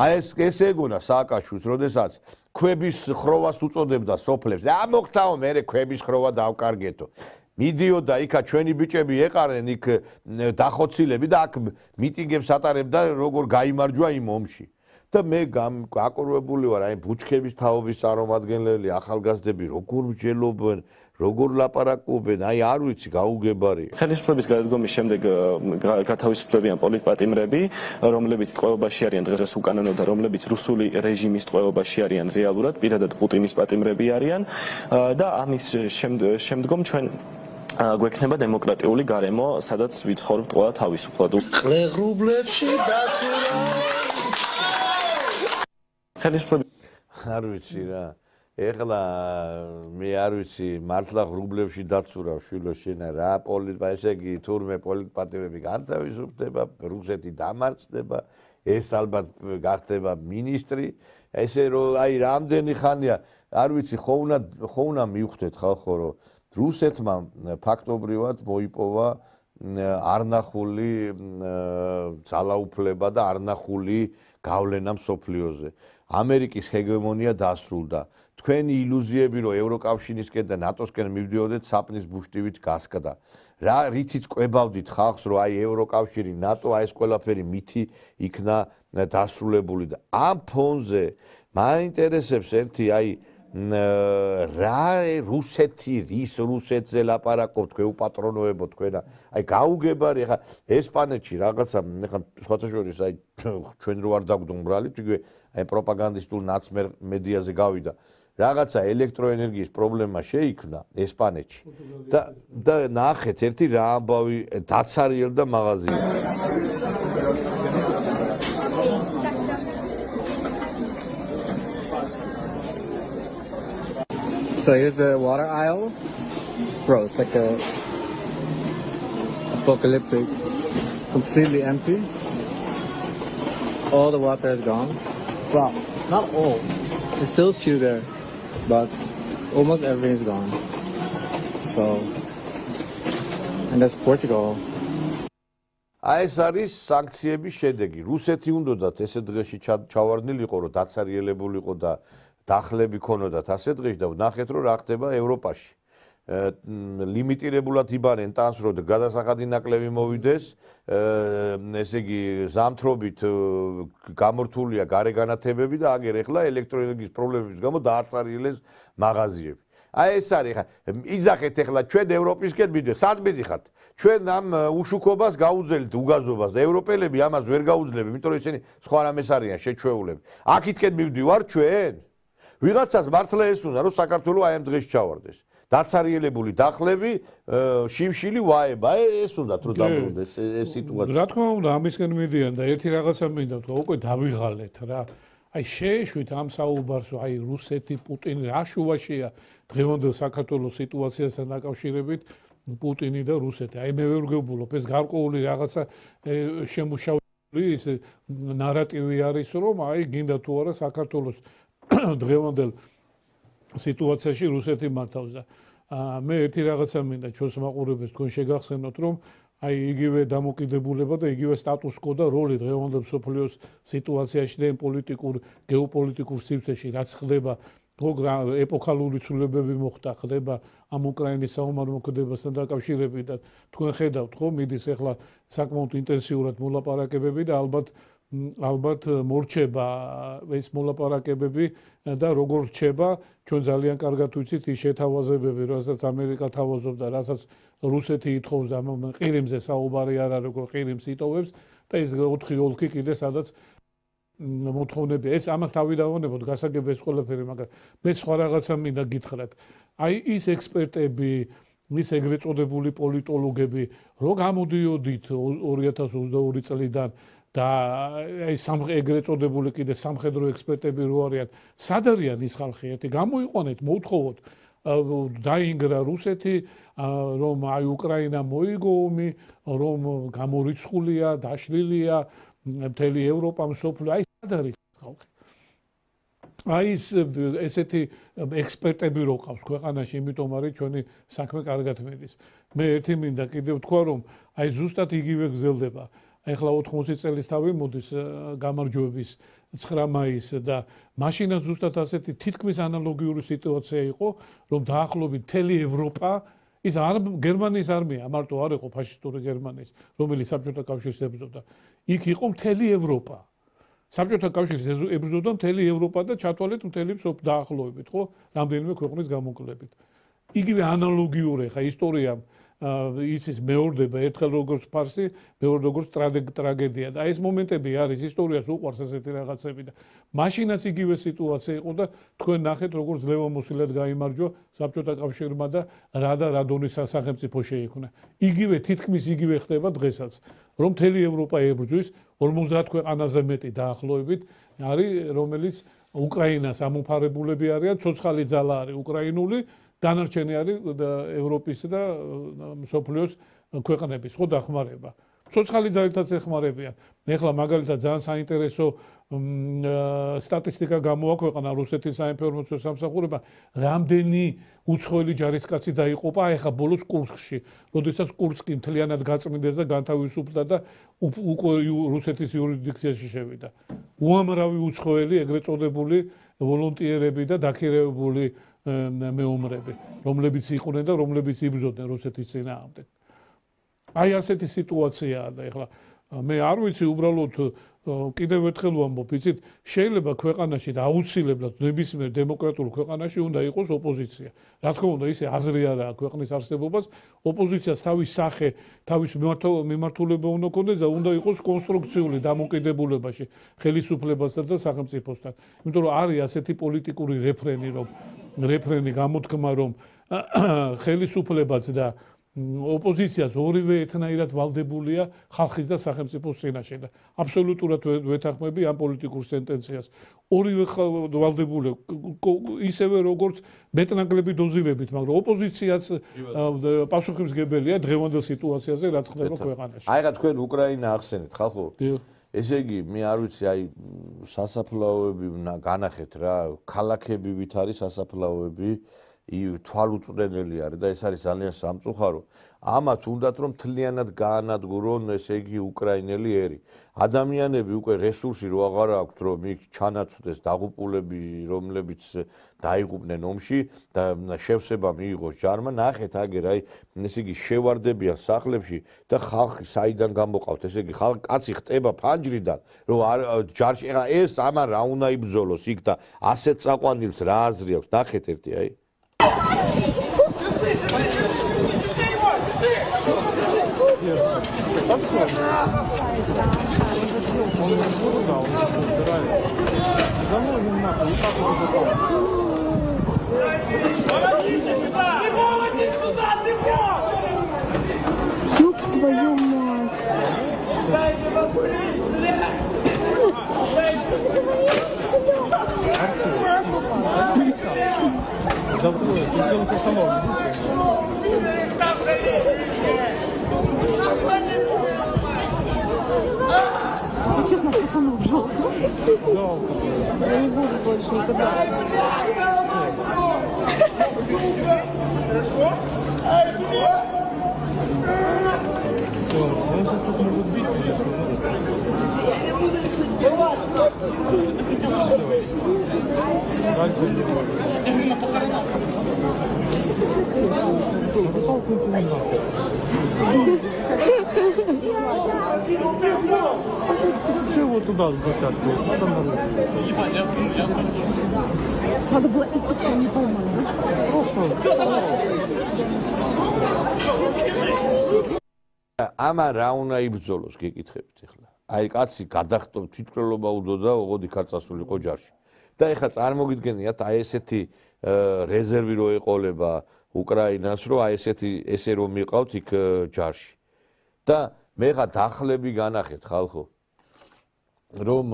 აი ეს ეგონა სააკაშვილს როდესაც ქვების ხროვას უწოდებდა სოფლებს და ამოხთაო მე ქვების ხროვა დავკარგეთო მიდიოდა იქა ჩვენი ბიჭები ეყარნენ იქ დახოცილები და აქ მიტინგებს ატარებდა როგორ გაიმარჯვა იმ ომში და მე გაკურვებული ვარ აი ბუჩქების თაობის წარმომადგენლები ახალგაზრდები როგორ მსჯელობენ როგორ ლაპარაკობენ აი არ ვიცი გაუგებარი ხელისუფლების გადადგომის შემდეგ გათავისუფლებიან პოლიტპატიმრები რომლებიც ტყვეობაში არიან დღეს უკანონო და რომლებიც რუსული რეჟიმის ტყვეობაში არიან რეალურად პირადად პუტინის პატიმრები არიან და ამის შემდგომ ჩვენ გვექნება დემოკრატიული გარემო სადაც ვიცხოვრობთ ყველა თავისუფლად ყლეღრუბლებში დაცურა არ ვიცი რა ეხლა მე არ ვიცი მართლა ღრუბლებში დაცურავ შვილო შენა რა ესე იგი თურმე პოლიტპატიმრები განთავისუფლდება რუსეთი დამარცხდება ეს ალბათ გახდება მინისტრი ესე რომ აი რამდენი ხანია არ ვიცი ხო უნდა მივხვდეთ ხალხო რომ რუსეთმა ფაქტობრივად მოიპოვა არნახული ძალაუფლება და არნახული გავლენა მსოფლიოზე ამერიკის ჰეგემონია დასრულდა თქვენი ილუზიები რომ ევროკავშირისკენ და ნატოსკენ მივდიოდეთ საპნის ბუშტივით გასკდა რა რიციც ყვებავდით ხალხს რომ აი ევროკავშირი ნატო აი ეს ყველაფერი მითი იქნა დასრულებული და ამ ფონზე მაინტერესებს ერთი აი რა რუსეთი რის რუსეთზე ლაპარაკობ თქვენ უპატრონოებო თქვენ აი გაუგებარი ხა ესპანეთში რაღაცა ხა სხვათა შორის აი ჩვენ რო არ დაგვდუმბრალით იგივე აი პროპაგანდისტულ ნაცმერ მედიაზე გავიდა რაღაცა ელექტროენერგიის პრობლემა შეიქმნა ესპანეთში და ნახეთ ერთი რა ამბავი დაცარიელდა მაღაზია So here's the water aisle. Bro, it's like a apocalyptic, completely empty. All the water is gone. Well, not all. There's still a few there, but almost everything is gone. So, and that's Portugal. აი ეს არის სანქციების შედეგი. რუსეთი უნდათ ესე დღეში ჩავარდნილიყო, რომ დაცარიელებულიყო და დახლები ქონოდათ ასე დღეში და ნახეთ რომ რა ხდება ევროპაში. ლიმიტირებულად იბანენ ტანს რომ გადასახადი ნაკლები მოვიდეს, ესე იგი ზამთრობით გამორთულია გარეგანათებები და აგერ ახლა ელექტროენერგიის პრობლემების გამო დააცარიელეს მაღაზიები. აი ეს არის ხა იძახეთ ახლა ჩვენ ევროპისკენ მიდეთ, სად მიდიხართ? ჩვენ ამ უშუქობას გაუძელით უგაზობას და ევროპელები ამას ვერ გაუძლებს, იმიტომ რომ ისინი სხვა რამეს არიან შეჩვეულები. აქეთკენ მივდივარ ჩვენ. ვიღაცას მართლა ეს უნდა რომ საქართველოს აი ამ დღეში ჩავარდეს. დაცარიელებული დახლები, შიმშილი ვაება, ეს უნდათ რომ დაბრუნდეს ეს სიტუაცია. რა თქმა უნდა, ამისკენ მიდიან და ერთი რაღაცა მინდა თქვა, უკვე დავიღალეთ რა. აი შეეშვით ამ საუბარს, აი რუსეთი, პუტინი რა შუაშია დღევანდელ საქართველოს სიტუაციასთან დაკავშირებით პუტინი და რუსეთი. აი მე ვერ ვგებულობ ეს გარკვეული რაღაცა შემუშავებული ის ნარატივი არის, რომ აი გინდა თუ არა საქართველოს დღევანდელ სიტუაციაში რუსეთი მართავს და მე ერთი რაღაცა მინდა ჩვენს მაყურებელს თქვენ შეგახსენოთ რომ აი იგივე დამოკიდებულება და იგივე სტატუს კო და როლი დღევანდელ მსოფლიოს სიტუაციაში და პოლიტიკურ გეოპოლიტიკურ სივრცეში რაც ხდება ეპოქალური ცვლილებები მოხდა ხდება ამ უკრაინის საომარ მოქმედებასთან დაკავშირებით და თქვენ ხედავთ ხო მიდის ახლა საკმაოდ ინტენსიურად მოლაპარაკებები და ალბათ მორჩება ეს მოლაპარაკებები და როგორ რჩება ჩვენ ძალიან კარგად ვიცით ის შეთავაზებები რასაც ამერიკა თავაზობდა რასაც რუსეთი ითხოვს და ყირიმზე საუბარი არა როგორ ყირიმს იტოვებს და ეს 4 ოლქი კიდე სადაც მოთხოვნები ეს ამას თავი დავონებოთ გასაგები ეს ყველაფერი მაგრამ მე სხვა რაღაცა მინდა გითხრათ აი ის ექსპერტები ის ეგრეთ წოდებული პოლიტოლოგები რო გამოდიოდით 2022 წლიდან და აი ეგრეთ წოდებული კიდე სამხედრო ექსპერტები რო არიან სად არიან ის ხალხი ერთი გამოიყვანეთ მოუთხოვოთ დაინგრა რუსეთი რომ აი უკრაინა მოიგო ომი რომ გამორიცხულია დაშლილია მთელი ევროპა მსოფლიო აი სად არის ხალხი აი ესეთი ექსპერტები რო ყავს ქვეყანაში იმიტომ არის ჩვენი საქმე კარგად მიდის მე ერთი მინდა კიდევ თქვა რომ აი ზუსტად იგივე გრძელდება ეხლა 80 წელს თავი მოდის გამარჯვების 9 მაისს და მაშინაც ზუსტად ასეთი თითქმის ანალოგიური სიტუაცია იყო რომ დაახლოებით მთელი ევროპა ის გერმანიის არმია მარტო არ იყო ფაშისტური გერმანიის რომელიც საბჭოთა კავშირს ებრძოდა იქ იყო მთელი ევროპა საბჭოთა კავშირს ებრძოდა მთელი ევროპა და ჩათვალეთ მთელი დაახლოებით ხო რამდენიმე ქვეყნის გამონკლებით იგივე ანალოგიური ხა ისტორია ის მეორდება ერთხელ როგორც ფარსი, მეორე როგორც ტრაგედია და ეს მომენტები არის ისტორიას უყვარს ასეთი რაღაცები და მაშინაც იგივე სიტუაცია იყო და თქვენ ნახეთ როგორც ლევამოსილად გაიმარჯვა საბჭოთა კავშირმა და რა დონის სახელმწიფო შეიქმნა. იგივე თითქმის იგივე ხდება დღესაც, რომ მთელი ევროპა ებრძვის 50 ქვეყანაზე მეტი დაახლოებით არის რომელიც უკრაინას ამოფარებულები არიან, ცოცხალი ძალა არის უკრაინული დანარჩენი არის ევროპის და მსოფლიოს ქვეყნების ხო დახმარება. ცოცხალი ძალითაც ეხმარებიან. ეხლა მაგალითად ძალიან საინტერესო სტატისტიკა გამოაქვეყნა რუსეთის საინფორმაციო სამსახურებამ რამდენი უცხოელი ჯარისკაცი დაიღუპა ეხლა ბოლოს კურსკში, როდესაც კურსკი მთლიანად გაწმინდეს და განთავისუფლდა და უკვე რუსეთის იურისდიქციაში შევიდა. უამრავი უცხოელი ეგრეთ წოდებული ვოლონტიერები და დაქირავებული მეომრები, რომლებიც იყვნენ და რომლებიც იბრძოდნენ რუსეთის წინააღმდეგ. აი ასეთი სიტუაციაა და ეხლა მე არ ვიცი უბრალოდ კიდევ ერთხელ ვამბობ, იცით, შეიძლება ქვეყანაში და აუცილებლად ნებისმიერ დემოკრატიულ ქვეყანაში უნდა იყოს ოპოზიცია. Რა თქმა უნდა, ისე აზრი არ აქვს ქვეყნის არსებობას, ოპოზიციას თავის სახე, თავის მიმართულება უნდა კონდეს და უნდა იყოს კონსტრუქციული დამოკიდებულებაში ხელისუფლებასთან და სახელმწიფოსთან. იმიტომ რომ არის ასეთი პოლიტიკური რეფრენი გამოთქმა, რომ ხელისუფლებაც და ოპოზიციას ორივე ერთნაირად ვალდებულია ხალხის და სახელმწიფოს წინაშე და აბსოლუტურად ვეთანხმები ამ პოლიტიკურ სენტენციას. ორივე ვალდებულია ისევე როგორც მეტნაკლები დოზირებით, მაგრამ ოპოზიციაც პასუხისმგებელია დღევანდელ სიტუაციაზე, რაც ხდება ქვეყანაში. აი რა თქვენ უკრაინა ახსენეთ, ხალხო? ესე იგი, მე არ ვიცი, აი სასაფლაოები განახეთ რა, ქალაქები ვით არის სასაფლაოები თვალუწვდენელი არის და ეს არის ძალიან სამწუხარო. ამათ უნდათ რომ მთლიანად გაანადგურონ, ესე იგი, უკრაინელი ერი. ადამიანები უკვე რესურსი რო აღარ აქვთ, რომ იქ ჩანაცვდეს დაღუპულები, რომლებიც დაიღუპნენ ომში და შევსება მიიღოს ჯარმა, ნახეთ აგერ, აი, ესე იგი, შევარდებიან სახლებში და ხალხი საიდან გამოყავთ, ესე იგი, კაცი ხტება ფანჯრიდან, რომ ჯარში ეს ამან რა უნდა იბრძოლოს იქ და ასეთ წაყვანილს რა აზრი აქვს, ნახეთ ერთი, აი. Ёб твою мать! Если честно, пацанов жалко. Я не буду больше никогда. Все, он сейчас тут может бить, дальше не будет. Чего туда закатку? Надо было и почему не помню. ამა რა უნდა იბრძოლოს გეკითხებით ახლა. აი კაცი გადახტო თვითმკვლელობა უდოდა, ოღონდ იქ არ წასულიყო ჯარში. და ეხლა წარმოგიდგენიათ აი ესეთი რეზერვი რო ეყოლება უკრაინას, რომ აი ესე რომ მიყავთ იქ ჯარში. და მე ხა დახლები განახეთ ხალხო, რომ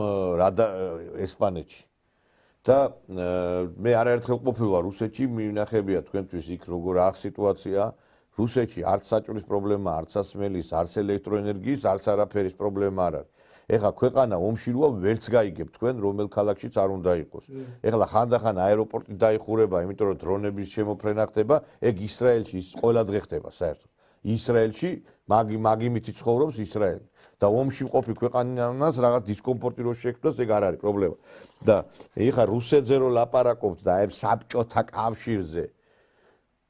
ესპანეთში. და მე არაერთხელ ყოფილი ვარ რუსეთში, მივინახებია თქვენთვის იქ როგორ ახ სიტუაცია. რუსეთში არც საჭმლის პრობლემა, არც სასმელის, არც ელექტროენერგიის, არც არაფერის პრობლემა არ არის. ეხლა ქვეყანა ომში როა ვერც გაიგებთ თქვენ რომელ ქალაქშიც არ უნდა იყოს. ეხლა ხანდახან აეროპორტი დაიხურება, იმიტომ რომ დრონების შემოფრენა ხდება, ეგ ისრაელში ყველა დღე ხდება საერთოდ. ისრაელში მაგიმითი ცხოვრობს ისრაელი. და ომში მყოფი ქვეყანას რაღაც დისკომფორტი რო შექმნას, ეგ არ არის პრობლემა. და ეხლა რუსეთზე რო ლაპარაკობთ და აი საბჭოთა კავშირზე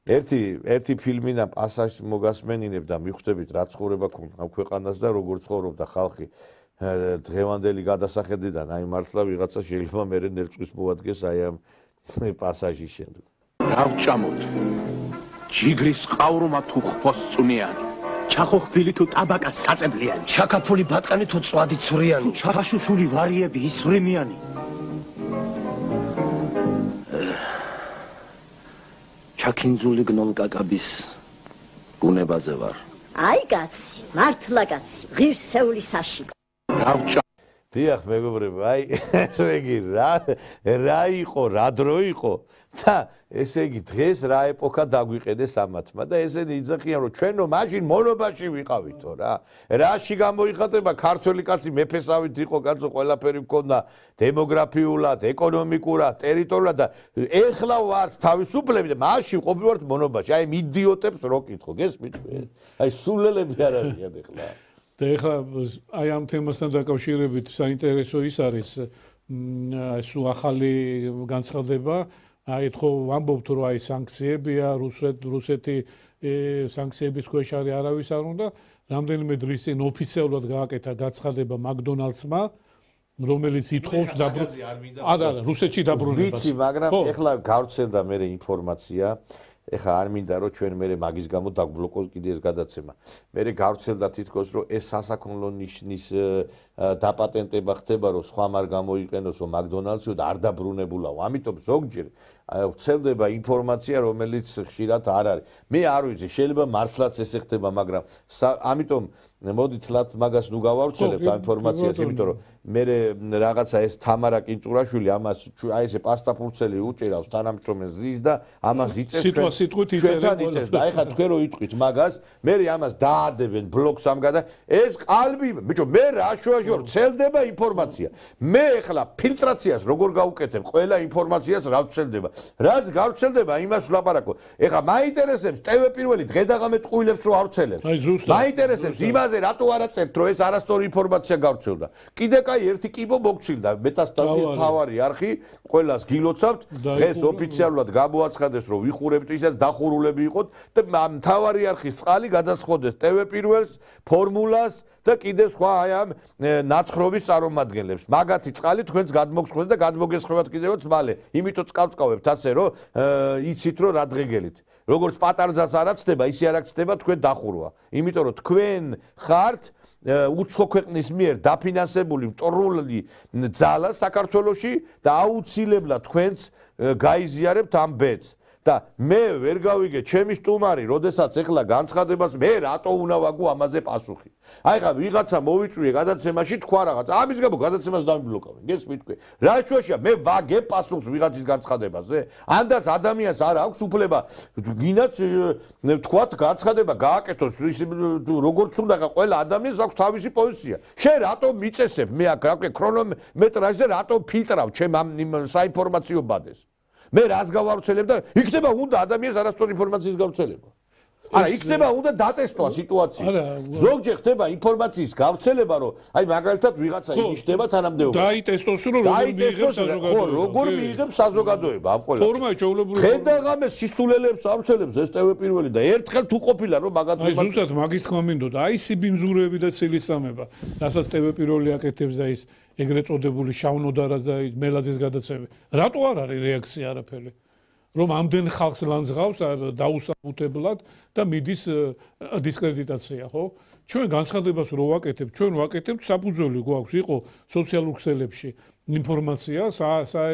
ერთი ფილმინა პასაჟს მოგასმენინებ და მიხვდებით რა ცხოვრება ქონდა ამ ქვეყანას და როგორ ცხოვრობდა ხალხი დღევანდელი გადასახედიდან, აი მართლა ვიღაცა შეიძლება მერე ნერწვის მოადგეს აი ამ პასაჟის შემდეგ. რა ვჭამოთ? ჯიგრის ყავრუმა თუ ხფოს წუნიანი, ჩახოხბილი თუ ტაბაკა საწებლიანი, ჩაკაფული ბატყანი თუ წვადი ცვრიანი, ჩაშუშული ვარიები ისვრიმიანი. ჩაკინძული გნოლკაკაბის გუნებაზე ვარ. აი კაცი, მართლა კაცი, ღირსეული საშიკო. რა ვჭამოთ? დიახ, მეგობრებო, აი ეგი რა იყო, რა დრო იყო და ესე იგი დღეს რა ეპოქა დაგვიყენეს ამათმა და ესენი იძახიან რომ ჩვენო მაშინ მონობაში ვიყავითო რა. რაში გამოიხატება ქართველი კაცი მეფესავით იყო კაცო, ყველაფერი მქონდა დემოგრაფიულად, ეკონომიკურად, ტერიტორიულად და ეხლა ვართ თავისუფლები და მაშინ ყოფილვართ მონობაში. აი იმ იდიოტებს რო კითხო, გესმით? აი სულელები არ არიან ეხლა. და ეხლა აი ამ თემასთან დაკავშირებით საინტერესო ის არის სულ ახალი განცხადება. აი ხო ვამბობთ რომ აი სანქციებია, რუსეთი სანქციების ქვეშ არის, არავის არ უნდა. რამდენიმე დღის წინ ოფიციალურად გააკეთა გაცხადება მაკდონალდსმა, რომელიც ითხოვს არა რუსეთში დაბრუნებას. ვიცი, მაგრამ ეხლა გავრცელდა მე ინფორმაცია ეხა არ მინდა რომ ჩვენ მე მაგის გამო დაგბლოკოს კიდე ეს გადაცემა. მე გავრცელდა თითქოს რომ ეს სასაქონლო ნიშნის დაპატენტება ხდება რომ სხვა არ გამოიყენოს რომ მაკდონალდსო და არ დაბრუნებულაო. ამიტომ ზოგჯერ ვრცელდება ინფორმაცია რომელიც ხშირად არ არის. მე არ ვიცი, შეიძლება მართლაც ესე ხდება, მაგრამ ამიტომ მოდით ლათ მაგას ნუ გავავრცელებთ ამ ინფორმაციას, იმიტომ რომ მე რაღაცა ეს თამარა კინწურაშვილი ამას აი ესე პასტაფურცელი უჭირავს თანამშრომელს ზის და ამას იწევს ჩვენთან იწევს და ეხლა თქვენ რო იტყვით მაგას, მე ამას დაადებენ ბლოკს ამგადა ეს ყალბი, ბიჭო, მე რა შუაშორ ვრცელდება ინფორმაცია. მე ეხლა ფილტრაციას როგორ გავუკეთებ ყველა ინფორმაციას რა ვრცელდება. რაც გავრცელდება იმას ვლაპარაკო. ეხლა მაინტერესებს TV პირველი დღე-დაღამე ტყუილებს რო ავრცელებს. მაინტერესებს იმაზე რატო არ აწერთ რომ ეს არასწორი ინფორმაცია გავრცელდა. კიდე კაი ერთი კიბო მოგცილდა მეტასტაზის მთავარი არხი, ყველას გილოცავთ, დღეს ოფიციალურად გამოაცხადეს რომ ვიხურებთ ისაც დახურულები იყოთ და მთავარი არხის წყალი გადასხოდეს TV პირველს, ფორმულას და კიდე სხვა აი ამ ნაცხრობის წარმომადგენლებს. მაგათი წყალი თქვენს გადმოგსხვრეთ და გადმოგესხევათ კიდევაც მალე. იმიტომ წკავწკავებთ ასე რომ იცით რომ რა დღეგელით. როგორც პატარძას არ აცდება, ისე არ აქცდება თქვენ დახურვა. იმიტომ რომ თქვენ ხართ უცხო ქვეყნის მიერ დაფინანსებული მწვრთნული ძალა საქართველოში და აუცილებლად თქვენს გაიზიარებთ ამ ბედს. და მე ვერ გავიგე ჩემი სტუმარი, როდესაც ეხლა განცხადებას მე რატო უნდა ვაგო ამაზე პასუხი. აი ხა ვიღაცა მოვიწვიე გადაცემაში თქვა რაღაც. ამის გამო გადაცემას დამიბლოკავენ. გესმით თქვენ? რა შუაშია მე ვაგე პასუხს ვიღაცის განცხადებაზე? ანდაც ადამიანს არ აქვს უფლება გინაც თქვათ განცხადება გააკეთოს როგორც უნდა ყველა ადამიანს აქვს თავისი პოზიცია. შენ რატო მიწესებ მე აქ რა ქრონომეტრაჟზე რატო ფილტრავ ჩემ ამ საინფორმაციო ბადეს? მე რას გავავრცელებ და იქნება უნდა ადამიანს არასწორი ინფორმაციის გავრცელება. არა, იქნება უნდა დატესტვა სიტუაცია. ზოგჯერ ხდება ინფორმაციის გავრცელება, რომ აი მაგალითად ვიღაცა ინიშნება თანამდებობა. დაიტესტოს რომ როგორ მიიღებს საზოგადოება ამ ყველაფერს. ფორმაა ჩვეულებრივი. დღე-დაღამე სისულელებს ავრცელებს ეს TV პირველი და ერთხელ თუ ყოფილა რომ მაგათ აი ზუსტად მაგის თქმა მინდოდა. აი სიბინძურები და ცილისამება, რასაც TV პირველი აკეთებს და ის ეგრეთ წოდებული შავნოდარას და მელაძის გადაცემები. რატო არ არის რეაქცია არაფერი? რომ ამდენ ხალხს ლანძღავს დაუსაბუთებლად და მიდის დისკრედიტაცია, ხო? ჩვენ განცხადებას რო ვაკეთებთ, ჩვენ ვაკეთებთ საფუძველი გვაქვს იყო სოციალურ ქსელებში ინფორმაცია,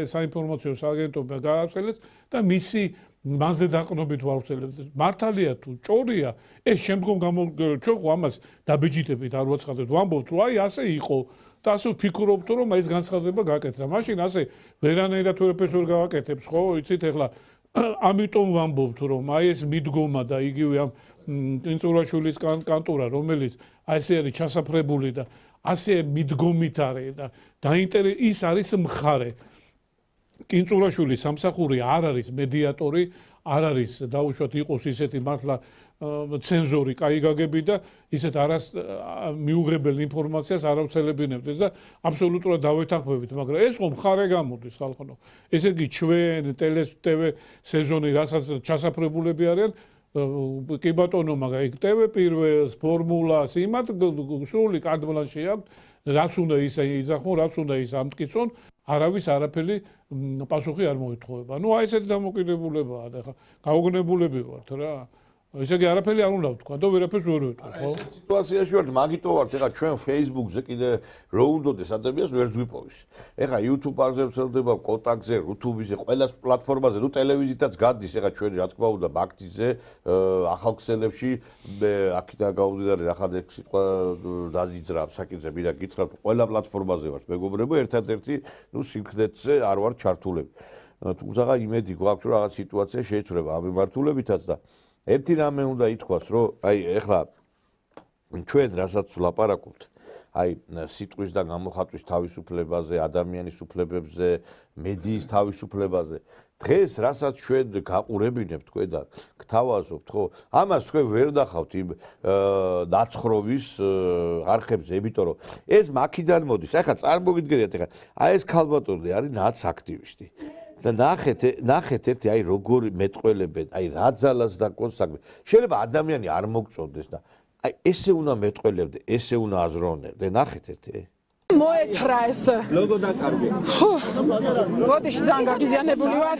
საინფორმაციო სააგენტოება გაავრცელებს და მისი მასზე დაყრდნობით ვავრცელებთ. მართალია თუ ჭორია, ეს შემდგომ ჩვენ ხო ამას დაბეჯიტებით არ ვაცხადებთ, ვამბობთ რომ აი ასე იყო. და ასე ვფიქრობთ რომ ეს განცხადება გააკეთა. მაშინ ასე ვერანაირად ვერაფერს ვერ გავაკეთებს, ხო? იცით ეხლა ამიტომ ვამბობთ რომ აი ეს მიდგომა და იგივე ამ კინწურაშვილის კანტურა, რომელიც ასე არის ჩასაფრებული და ასე მიდგომით არის და ის არის მხარე. კინწურაშვილის სამსახური არ არის მედიატორი, არ არის დაუშვათ იყოს ისეთი მართლა ცენზორი კაი გაგები და ისეთ არას მიუღებელ ინფორმაციას არ ავცელებინებდეს და აბსოლუტურად დავეთანხმებით, მაგრამ ეს ხომ მხარე გამოდის ხალხო. ესე იგი ჩვენ TV სეზონი რასაც ჩასაფრებულები არიან კი ბატონო, მაგრამ იქ TV პირველს, ფორმულას, იმათ სრული კარტბლანში აქვს, რაც უნდა ის იძახონ, რაც უნდა ის ამტკიცონ, არავის არაფერი პასუხი არ მოეთხოვება. ნუ აი ესეთი დამოკიდებულებაა და ხა გაუგნებულები ვართ რა. ესე იგი არაფერი არ უნდა ვთქვა და ვერაფერს ვერ ვეთქვა, ხო? ეს სიტუაციაში ვართ, მაგიტო ვართ, ეხლა ჩვენ Facebook-ზე კიდე რო უნდოდეს ადამიანს ვერ ძვიპოვის. ეხლა YouTube-ზე ვრცელდება, Kotak-ზე, YouTube-ზე, ყველა პლატფორმაზე, ნუ ტელევიზიითაც გადის, ეხლა ჩვენ რა თქმა უნდა ბაქთიზე, ახალ ქსელებში, აქედან გავდივარ, ახლა ეს სიტყვა დაიძრა საკითხზე, მინდა გითხრათ, ყველა პლატფორმაზე ვართ, მეგობრებო, ერთადერთი, ნუ სინქნეთზე არ ვარ ჩართულები. თუმცა იმედი გვაქვს, რომ რაღაც სიტუაცია შეიცვლება ამ მიმართულებითაც და ერთი რამე უნდა ითქვას, რომ აი ეხლა ჩვენ რასაც ვლაპარაკობთ, აი სიტყვის და გამოხატვის თავისუფლებაზე, ადამიანის უფლებებზე, მედიის თავისუფლებაზე. დღეს რასაც ჩვენ გაყურებინებთ თქვენ და გთავაზობთ, ხო? ამას თქვენ ვერ დახავთ იმ ნაცხროვის არხებზე, იმიტომ რომ ეს მაქიდან მოდის. ახლა წარმოგიდგენიათ, ახლა აი ეს ქალბატონი არის ნაცაქტივისტი. და ნახეთ ერთი აი როგორ მეტყველებენ, აი რა ძალას დაკონს საქმე. შეიძლება ადამიანი არ მოგწონდეს და აი ესე უნდა მეტყველებდე, ესე უნდა აზროვნებდე. ნახეთ ერთი მოეთრა ეს ლოგო დაკარგე. ბოდიში ძალიან გაგიზიანებული ვარ.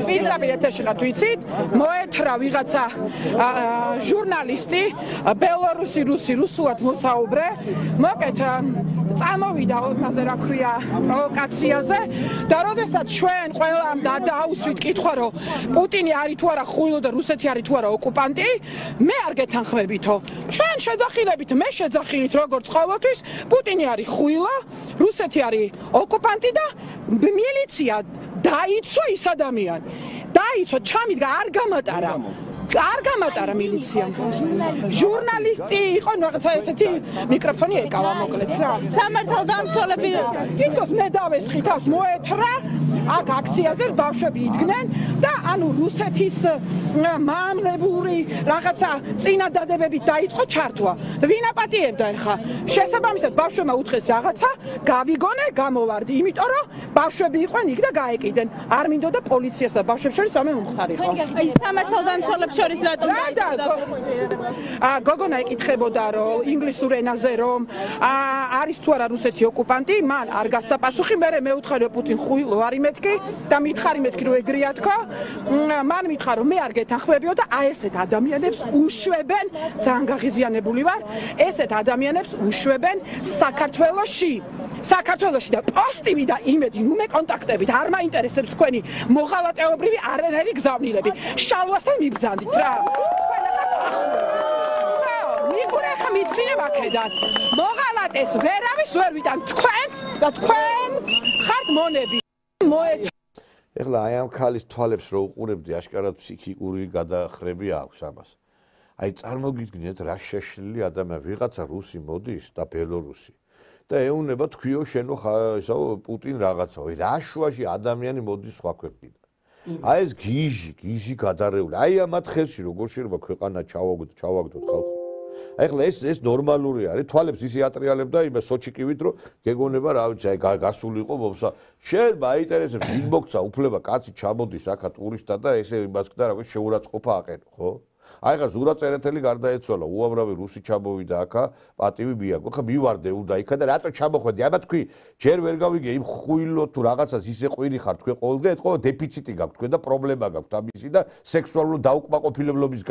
პირდაპირ ეთერში ხართ ვიცით? მოეთრა ვიღაცა ჟურნალისტი ბელორუსი რუსულად მოსაუბრე. მოკეთ წამოვიდა იმაზე რა ქვია პროვოკაციაზე და როდესაც ჩვენ ყველამ დააუსვით კითხვა რომ პუტინი არის თუ არა ხუილო და რუსეთი არის თუ არა ოკუპანტი მე არ გეთანხმებითო ჩვენ შეძახილებით მე შეძახილით როგორც ყოველთვის პუტინი არის ხუილო რუსეთი არის ოკუპანტი და მილიცია დაიცვა ის ადამიანი დაიცვა ჩამიდგა არ გამატარა არ გამატარა მილიციამ ჟურნალისტი იყო რაღაცა ესეთი მიკროფონი ეკავა მოკლედ რა სამართალდამცველები თითქოს მე დავესხი თავს მოეთრა აქ აქციაზე ბავშვები იდგნენ და ანუ რუსეთის მამლებული რაღაცა წინადადებებით დაიწყო ჩართვა ვინ აპატიებდა ეხა შესაბამისად ბავშვებმა უთხრეს რაღაცა გავიგონე გამოვარდი იმიტომ რომ ბავშვები იყვნენ იქ და გაეკიდნენ არ მინდოდა პოლიციას და ბავშვებს შორის ამე უმხდარი ხო აი სამართალდამცველებს შორის რატომ დაიწყო გოგონა ეკითხებოდა რომ ინგლისურ ენაზე რომ არის თუ არა რუსეთი ოკუპანტი მან არ გასცა პასუხი მე უთხარი რომ პუტინ ხუილო არის მეთქი და მითხარი მეთქი რომ ეგრეა თქო მან მითხარო მე არ გეთანხმებიო და აი ესეთ ადამიანებს უშვებენ ძალიან გაღიზიანებული ვარ ესეთ ადამიანებს უშვებენ საქართველოში და პოსტივი და იმედი ნუ მე კონტაქტებით არ მაინტერესებს თქვენი მოღალატეობრივი არანაირი გზავნილები შალვასთან მიბრძანდით რა მიგურე ხა მიცინებ აქედან მოღალატეს ვერავის ვერ ვიტან თქვენს და თქვენს ხართ მონები ეხლა აი ამ ქალის თვალებს რო უყურებდი აშკარად ფსიქიკური გადახრები აქვს ამას აი წარმოგიდგინეთ რა შეშლილი ადამიანი ვიღაცა რუსი მოდის და ბელორუსი და ეუნება თქვიო შენო ესაო პუტინ რაღაცაო რა შუაში ადამიანი მოდის სხვა ქვეყნიდან აი ეს გიჟი გადარეული აი ამათ ხელში როგორ შეიძლება ქვეყანა ჩავაგდოთ ხალხო აი ეხლა ეს ნორმალური არის თვალებს ისი ატრიალებდა იმას სოჩიკივით რომ გეგონება რა ვიცი აი გასული იყო მომსა შენ მაინტერესებს ვინ მოგცა უფლება კაცი ჩამოდის აქა ტურისტად და ესე იმას და რაღაც შეურაცხყოფა აყენო ხო აი ხა ზურა წერეთელი გარდაეცვალა უამრავი რუსი ჩამოვიდა აქა პატივი მიაგო ხა მივარდე უნდა იქა და რატო ჩამოხვედი აბა თქვი ჯერ ვერ გავიგე იმ ხუილო თუ რაღაცას ისე ყვირი ხარ თქვენ ყოველდღე ეთქო დეფიციტი გაქვთ თქვენ და პრობლემა გაქვთ ამისი და სექსუალური დაუკმაყოფილებლობის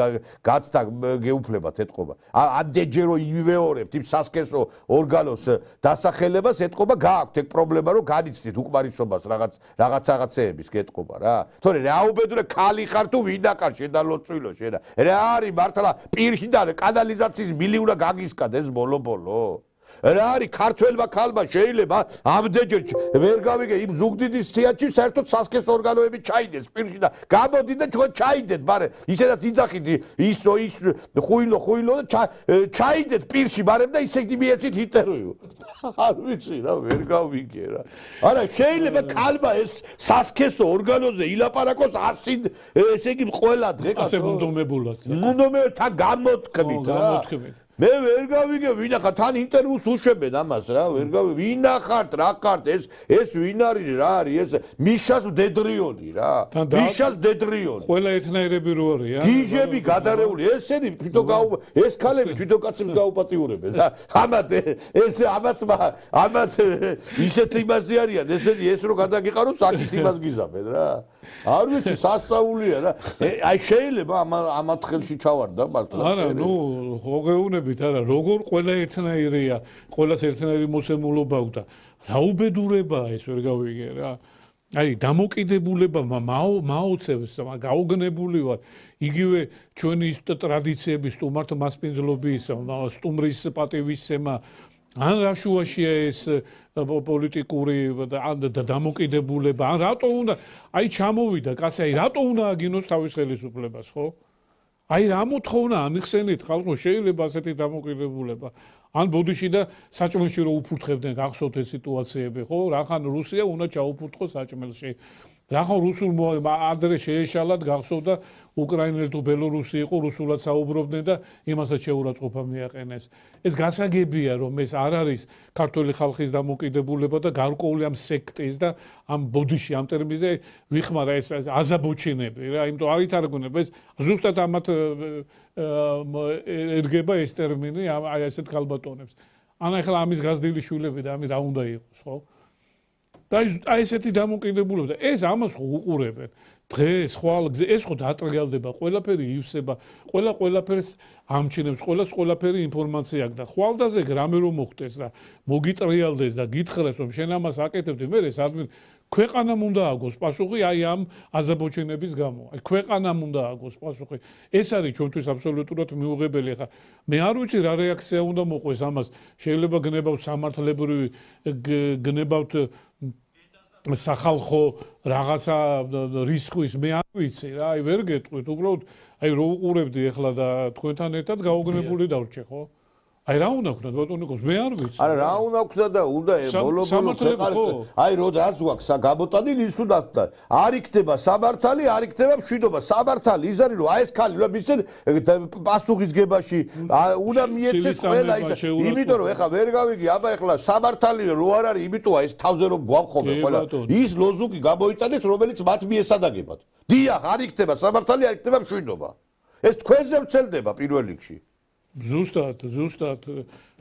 გაცდა გეუფლებათ ეთქობა ამდენჯერო იმეორებთ იმ სასქესო ორგანოს დასახელებას ეთქობა გაქვთ ეგ პრობლემა რომ განიცდით უკმარისობას რაღაცეების გეთქობა რა თორე რა უბედურე ქალი ხარ თუ ვინ ახარ შედალოცვილო შენა რა არის მართლა პირში და კანალიზაციის მილივნა გაგისკადეს ბოლო რა არის ქართველმა ქალმა შეიძლება ამდენჯერ ვერ გავიგე იმ ზუგდიდის თეატრში საერთოდ სასქესო ორგანოები ჩაიდეს პირში და გამოდი და ჩვენ ჩაიდეთ მაგრამ ისედაც იძახით ის ხუილო და ჩაიდეთ პირში მაგრამ და ისე მიეცით ინტერვიუ არ ვიცი რა ვერ გავიგე რა არა შეიძლება ქალმა ეს სასქესო ორგანოზე ილაპარაკოს 100 ესე იგი ყველა დღე ასე მუდმებულად თა გამოთქმით რა მე ვერ გავიგე ვინ ახარ თან ინტერვიუს უშვებენ ამას რა ვერ გავიგე ვინ ახართ რა ხართ ეს ვინ არის რა არის ეს მიშას დედრიონი რა მიშას დედრიონი ყველა ეთნაირები რო არიან გიჟები გადარეული ესენი თვითონ ეს ქალები თვითონ კაცებს გაუპატიურებენ რა ამათ ისეთ იმაზე არიან ესენი ეს რო გადაგიყაროს აქით იმას გიზამენ რა არ ვიცი სასწაულია რა აი შეიძლება ამათ ხელში ჩავარდა მართლა არა ნუ ხოგეუნებით არა როგორ ყველა ერთნაირია ყველას ერთნაირი მოსემულობა აქვს და რა უბედურებაა ეს ვერ გავიგე რა აი დამოკიდებულება მაოცებს გაუგნებული ვარ იგივე ჩვენი ტრადიციების სტუმართ მასპინძლობის სტუმრის პატივისცემა ან რა შუაშია ეს პოლიტიკური ან დამოკიდებულება ან რატო უნდა აი ჩამოვიდა კაცი აი რატო უნდა აგინოს თავის ხელისუფლებას ხო აი რა მოთხოვნა ამიხსენით ხალხო შეიძლება ასეთი დამოკიდებულება ან ბოდიში და საჭმელში რო უფურთხებდნენ გახსოვთ ეს სიტუაციები ხო რახან რუსია უნდა ჩაუფურთხოს საჭმელში რახან რუსულ ადრე შეეშალათ გახსოვდა უკრაინელი თუ ბელორუსი იყო რუსულად საუბრობდნენ და იმასაც შეურაცხყოფა მიაყენეს ეს გასაგებია რომ ეს არ არის ქართული ხალხის დამოკიდებულება და გარკვეული ამ სექტის და ამ ბოდიში ამ ტერმინზე ვიხმარა ეს აზაბოჩინები რა იმიტომ არ ითარგმნება ეს ზუსტად ამათ ერგება ეს ტერმინი აი ასეთ ქალბატონებს ანა ახლა ამის გაზრდილი შვილები და ამი რა უნდა იყოს, ხო? და აი ესეთი დამოკიდებულება და ეს ამას უყურებენ. დღეს ხვალ ეს ხო დაატრიალდება, ყველაფერი ივსება, ყველაფერს ამჩნევს, ყველაფერი ინფორმაცია აქვს და ხვალდაზე რამე რომ მოხდეს და მოგიტრიალდეს და გითხრეს რომ შენ ამას აკეთებდი, მე ეს ადმინ ქვეყანამ უნდა აგოს პასუხი აი ამ აზაბოჩენების გამო. აი ქვეყანამ უნდა აგოს პასუხი. ეს არის ჩვენთვის აბსოლუტურად მიუღებელი. ხა მე არ ვიცი რა რეაქცია უნდა მოყვეს ამას. შეიძლება გნებავთ სამართლებრივი გნებავთ სახალხო რაღაცა რისკის მე არ ვიცი რა, აი ვერ გეტყვით, უბრალოდ აი რო უყურებდი ახლა და თქვენთან ერთად გაუგნებული დავრჩე, ხო? აი რა უნდა ვქნათ ბატონიკოს, მე არ ვიცი. არა რა უნდა ვქნათ და უნდა ბოლო აი რო დაც გვაქვს გამოტანილი ის უნდა ვქნა. არ იქნება სამართალი, არ იქნება მშვიდობა. სამართალი ის არის რომ აი ეს ქალი რომ ისე პასუხისგებაში უნდა მიეცეს ყველა ის. იმიტომ რომ ეხლა ვერ გავიგი, აბა ეხლა სამართალი რო არ არის, იმიტომა ეს თავზე რომ გვავხობე ყველა. ის ლოზუნგი გამოიტანეს რომელიც მათ მიესადაგებათ. დიახ, არ იქნება სამართალი, არ იქნება მშვიდობა. ეს თქვენზე ვრცელდება პირველ რიგში. ზუსტად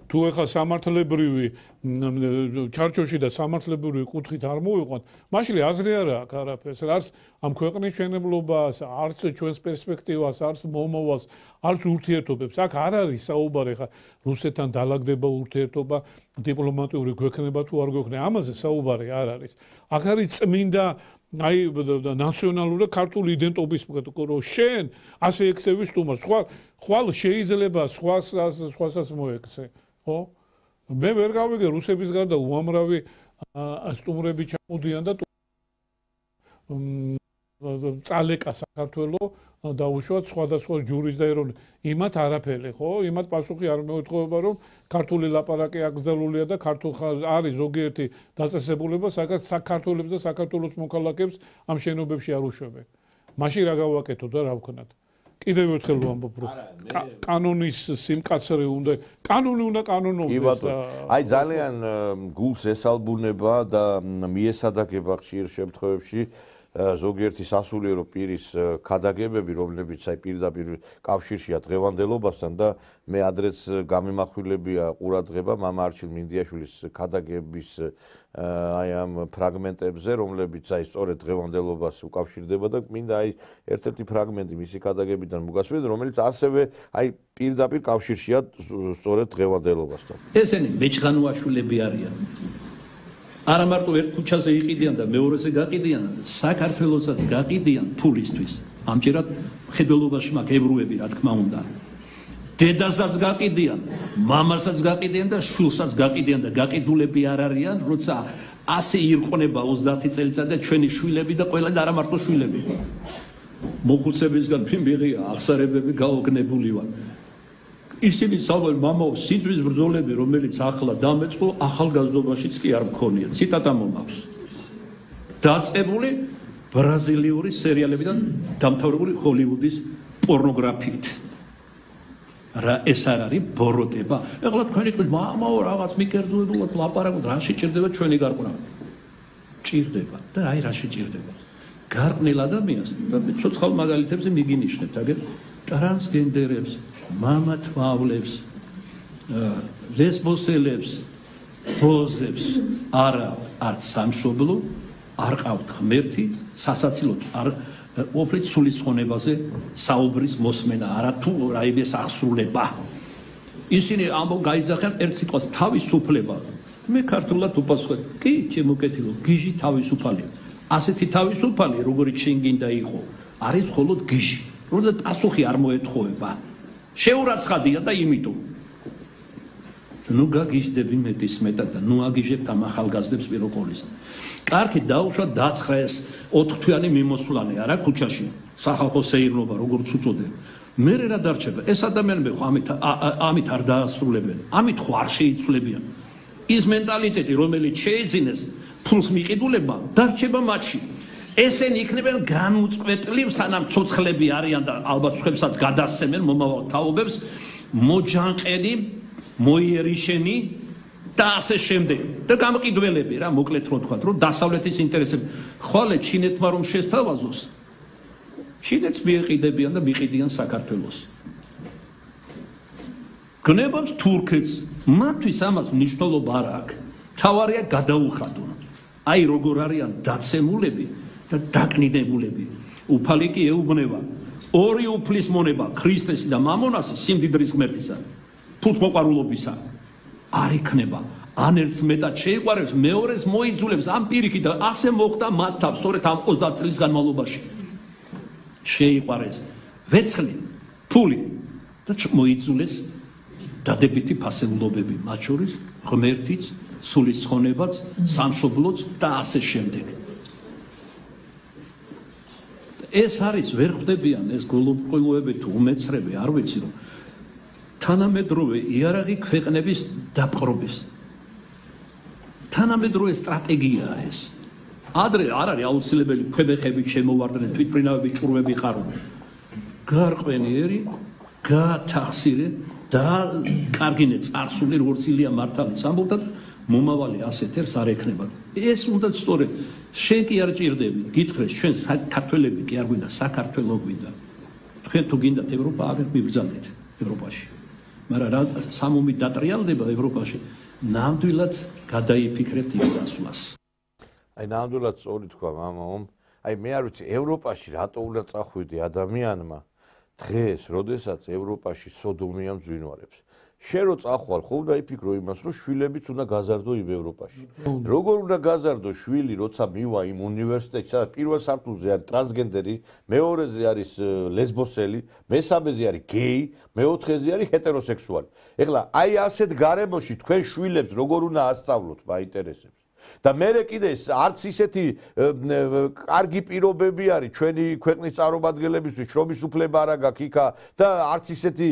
თუ ეხა სამართლებრივი ჩარჩოში და სამართლებრივი კუთხით არ მოვიყვანთ, მაშინ აზრი არ აქვს არაფერს, არც ამ ქვეყნის მშენებლობას, არც ჩვენს პერსპექტივას, არც მომავალს, არც ურთიერთობებს. აქ არ არის საუბარი ეხა რუსეთთან დალაგდება ურთიერთობა, დიპლომატიური გვექნება თუ არ გვექნება, ამაზე საუბარი არ არის. აქ არის წმინდა აი ნაციონალური ქართული იდენტობის რო შენ ასე ექცევი სტუმარს, ხვალ შეიძლება სხვასაც მოექცე, ხო? მე ვერ გავიგე რუსების გარდა უამრავი სტუმრები ჩამოდიან და წალეკა საქართველოს დაუშვათ სხვადასხვა ჯურის და ეროვნ იმათ არაფერი, ხო? იმათ პასუხი არ მოეთხოვება რომ ქართული ლაპარაკი აკრძალულია და ქართულ არის ზოგიერთი დაწესებულება, სადაც საქართველოს და საქართველოს მოქალაქეებს ამ შენობებში არ უშვებენ. მაშინ რა გავაკეთო და რა ვქნათ? კიდევ ერთხელ ვამბობ რომ კანონის სიმკაცრე უნდა კანონოვდეს და აი ძალიან გულს ესალბუნება და მიესადაგება ხშირ შემთხვევებში ზოგიერთი სასულიერო პირის ქადაგებები, რომლებიც აი პირდაპირ კავშირშია დღევანდელობასთან და მე ადრეც გამიმახვილებია ყურადღება მამა არჩილ მინდიაშვილის ქადაგების აი ამ ფრაგმენტებზე, რომლებიც აი სწორედ დღევანდელობას უკავშირდება და მინდა აი ერთ-ერთი ფრაგმენტი მისი ქადაგებიდან მოგასვიეთ, რომელიც ასევე აი პირდაპირ კავშირშია სწორედ დღევანდელობასთან. ესენი მეჩხანუაშვილები არიან. არა მარტო ერთ ქუჩაზე იყიდიან და მეორეზე გაყიდიან, საქართველოსაც გაყიდიან თულისთვის. ამჯერად მხედველობაში მაქვს ებრუები, რა თქმა უნდა. დედასაც გაყიდიან, მამასაც გაყიდიან და შვილსაც გაყიდიან და გაყიდულები არ არიან, როცა ასე ირყნება 30 წელიწად და ჩვენი შვილები და ყველა და არა მარტო შვილები. მოხუცებისგან ფიმბიღია, აღსარებები გაოგნებული ვარ. ისინი საუბარ მამაო სიძვის ბრძოლები რომელიც ახლა დამეწყო ახალგაზრდობაშიც კი არ მქონია ციტატა მომაქვს დაწყებული ბრაზილიური სერიალებიდან დამთავრებული ჰოლივუდის პორნოგრაფიით რა ეს არ არის ბოროტება ეხლა თქვენი თქვით მამაო რაღაც მიკერძოებულად ლაპარაკობთ რაში ჭირდება ჩვენი გარკვევა ჭირდება და აი რაში ჭირდება გარყვნილ ადამიანს და ცოცხალ მაგალითებზე მიგინიშნებთ აგერ ტრანსგენდერებს მამა თვალებს ლესბოსელებს ბოზებს არა არც სამშობლო არ ყავთ ღმერთი სასაცილოდ არ ოფრით სულისხონებაზე საუბრის მოსმენა არა თუ რაიმეს აღსრულება ისინი ამბობ გაიძახენ ერთ სიტყვას თავისუფლება მე ქართულად უპასუხებ კი ჩემო კეთილო გიჟი თავისუფალია ასეთი თავისუფალი როგორიც შენ გინდა იყო არის მხოლოდ გიჟი როდესაც პასუხი არ მოეთხოვება შეურაცხადია და იმიტომ ნუ გაგიჟდები მეტისმეტად და ნუ აგიჟებთ ამ ახალგაზრდებს პირველ ყოვლისა კარგი დაუშვათ დაცხრა ეს 4 თვიანი მიმოსვლანი არა ქუჩაში სახალხო სეირნობა როგორც უწოდებ მე რა დარჩება ეს ადამიანები ხო ამით არ დაასრულებენ ამით ხო არ შეიცვლებიან ის მენტალიტეტი რომელიც შეიძინეს ფულს მიყიდულება დარჩება მათში ესენი იქნებენ განუწყვეტლი სანამ ცოცხლები არიან და ალბათ სხვებსაც გადასცემენ მომავალ თაობებს მოჯანყენი მოიერიშენი და ასე შემდეგ და გამყიდველები რა მოკლედ რო თქვა რომ დასავლეთის ინტერესები ხვალე ჩინეთმა რომ შესთავაზოს ჩინეთს მიეყიდებიან და მიყიდიან საქართველოს გნებავს თურქეთს. მათთვის ამას მნიშვნელობა არ აქვს. თავარია გადაუხადონ. აი როგორ არიან დაცემულები და დაკნინებულები. უფალი კი ეუბნება ორი უფლის მონება ქრისტესი და მამონასი სიმდიდრის ღმერთისა. ფუთმოყვარულობისა არ იქნება. ან ერთს მეტად შეიყვარებს, მეორეს მოიძულებს ამ პირიქით და ასე მოხდა მათ თავს, სწორედ ამ 30 წლის განმავლობაში. შეიყვარეს ვეცხლი, ფული და მოიძულეს დადებითი ფასეულობები, მათ შორის ღმერთიც, სულისხონებაც, სამშობლოც და ასე შემდეგ. ეს არის ვერ ხვდებიან ეს გულუბრყვილოები თუ უმეცრები, არ ვიცი რომ თანამედროვე იარაღი ქვეყნების დაპყრობის თანამედროვე სტრატეგიაა ეს. ადრე არ არის აუცილებელი ქვებეხები შემოვარდნენ, თვითმფრინავები, ჭურვები ხარობენ. გარყვენიერი, გაათახსირე და კარგინე წარსული როგორც ილია მართალის ამბობდა მომავალი ასეთ ერთს არ ექნება. ეს უნდა სწორედ შენ კი არ ჭირდები, გითხრეს ჩვენ საქართველები კი არ გვინდა, საქართველო გვინდა. თქვენ თუ გინდათ ევროპა, აღარ მიბრძანდით ევროპაში. მაგრამ რა სამომი დატრიალდება ევროპაში, ნამდვილად გადაიფიქრებთ იმ წასვლას. აი ნამდვილად სწორი თქვა მამაომ. აი მე არ ვიცი ევროპაში რატო უნდა წახვიდე ადამიანმა დღეს, როდესაც ევროპაში სოდომიამ ძვინვარებს. შენ რო წახვალ, ხო უნდა იფიქრო იმას, რომ შვილებიც უნდა გაზარდო იმ ევროპაში. როგორ უნდა გაზარდო შვილი, როცა მივა იმ უნივერსიტეტში, სადაც პირველ სართულზე არის ტრანსგენდერი, მეორეზე არის ლესბოსელი, მესამეზე არის გეი, მეოთხეზე არის ჰეტეროსექსუალი. ეხლა აი ასეთ გარემოში თქვენ შვილებს როგორ უნდა ასწავლოთ, მაინტერესებს. და მერე კიდე არც ისეთი კარგი პირობები არის ჩვენი ქვეყნის წარმომადგენლებისთვის, შრომის უფლება არ აქვს იქა და არც ისეთი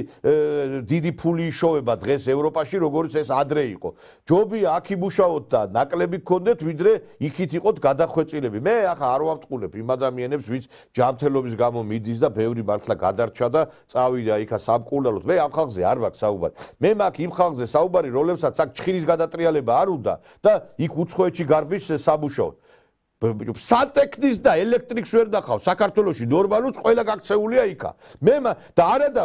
დიდი ფული იშოვება დღეს ევროპაში, როგორც ეს ადრე იყო. ჯობია აქ იმუშაოთ და ნაკლები გქონდეთ, ვიდრე იქით იყოთ გადახვეწილები. მე ახლა არ ვამტყუნებ იმ ადამიანებს, ვინც ჯანმრთელობის გამო მიდის და ბევრი მართლა გადარჩა და წავიდა იქა სამკურნალოდ. მე ამ ხალხზე არ მაქვს საუბარი. მე მაქვს იმ ხალხზე საუბარი, რომლებსაც აქ ჩხირის გადატრიალება არ უნდა და იქ უცხოეთში გარბის სამუშაოდ. სანტექნის და ელექტრიკს ვერ ნახავ საქართველოში ნორმალურს ყველა გაქცეულია იქა. მე და არა და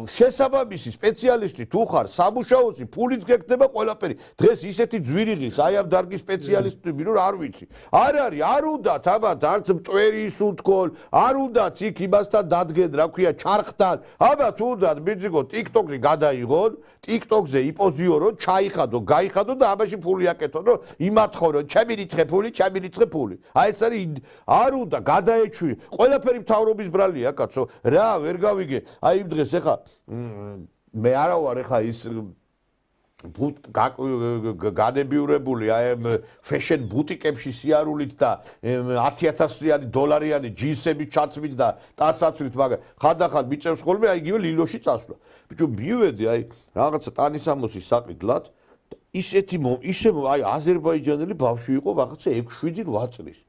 შესაბამისი სპეციალისტი თუ ხარ სამუშაოსი ფულიც გეკდება ყველაფერი. დღეს ისეთი ძვირიღის აი ამ დარგის სპეციალისტები რომ არ ვიცი. არ არის, არ უნდა თამათ არც მტვერის უთქოლ, არ უნდაც იქ იმასთან დადგენ, რა ქვია, ჩარხთან. აბა თუ უნდათ მიძიგო TikTok-ზე გადაიღონ, TikTok-ზე იპოზიორონ, ჩაიხადო, გაიხადო და ამაში ფული აკეთონ, რომ იმათხოვრო, ჩემი რიცხე ფული, ჩემი რიცხე ფული. აი ეს არის არ უნდა გადაეჩვი ყველაფერი მთავრობის ბრალია კაცო რა ვერ გავიგე აი იმ დღეს ეხა მე არა ვარ ეხა ის განებიურებული აი ამ ფეშენ ბუტიკებში სიარულით და 10,000-იანი დოლარიანი ჯინსები ჩაცმით და ტასაცვლით მაგრამ ხანდახან მიწევს ხოლმე აი იგივე ლილოში წასვლა ბიჭო მივედი აი რაღაცა ტანისამოსის საყიდლად ისეთი ისე აი აზერბაიჯანელი ბავშვი იყო რაღაცა 6-7 წლის.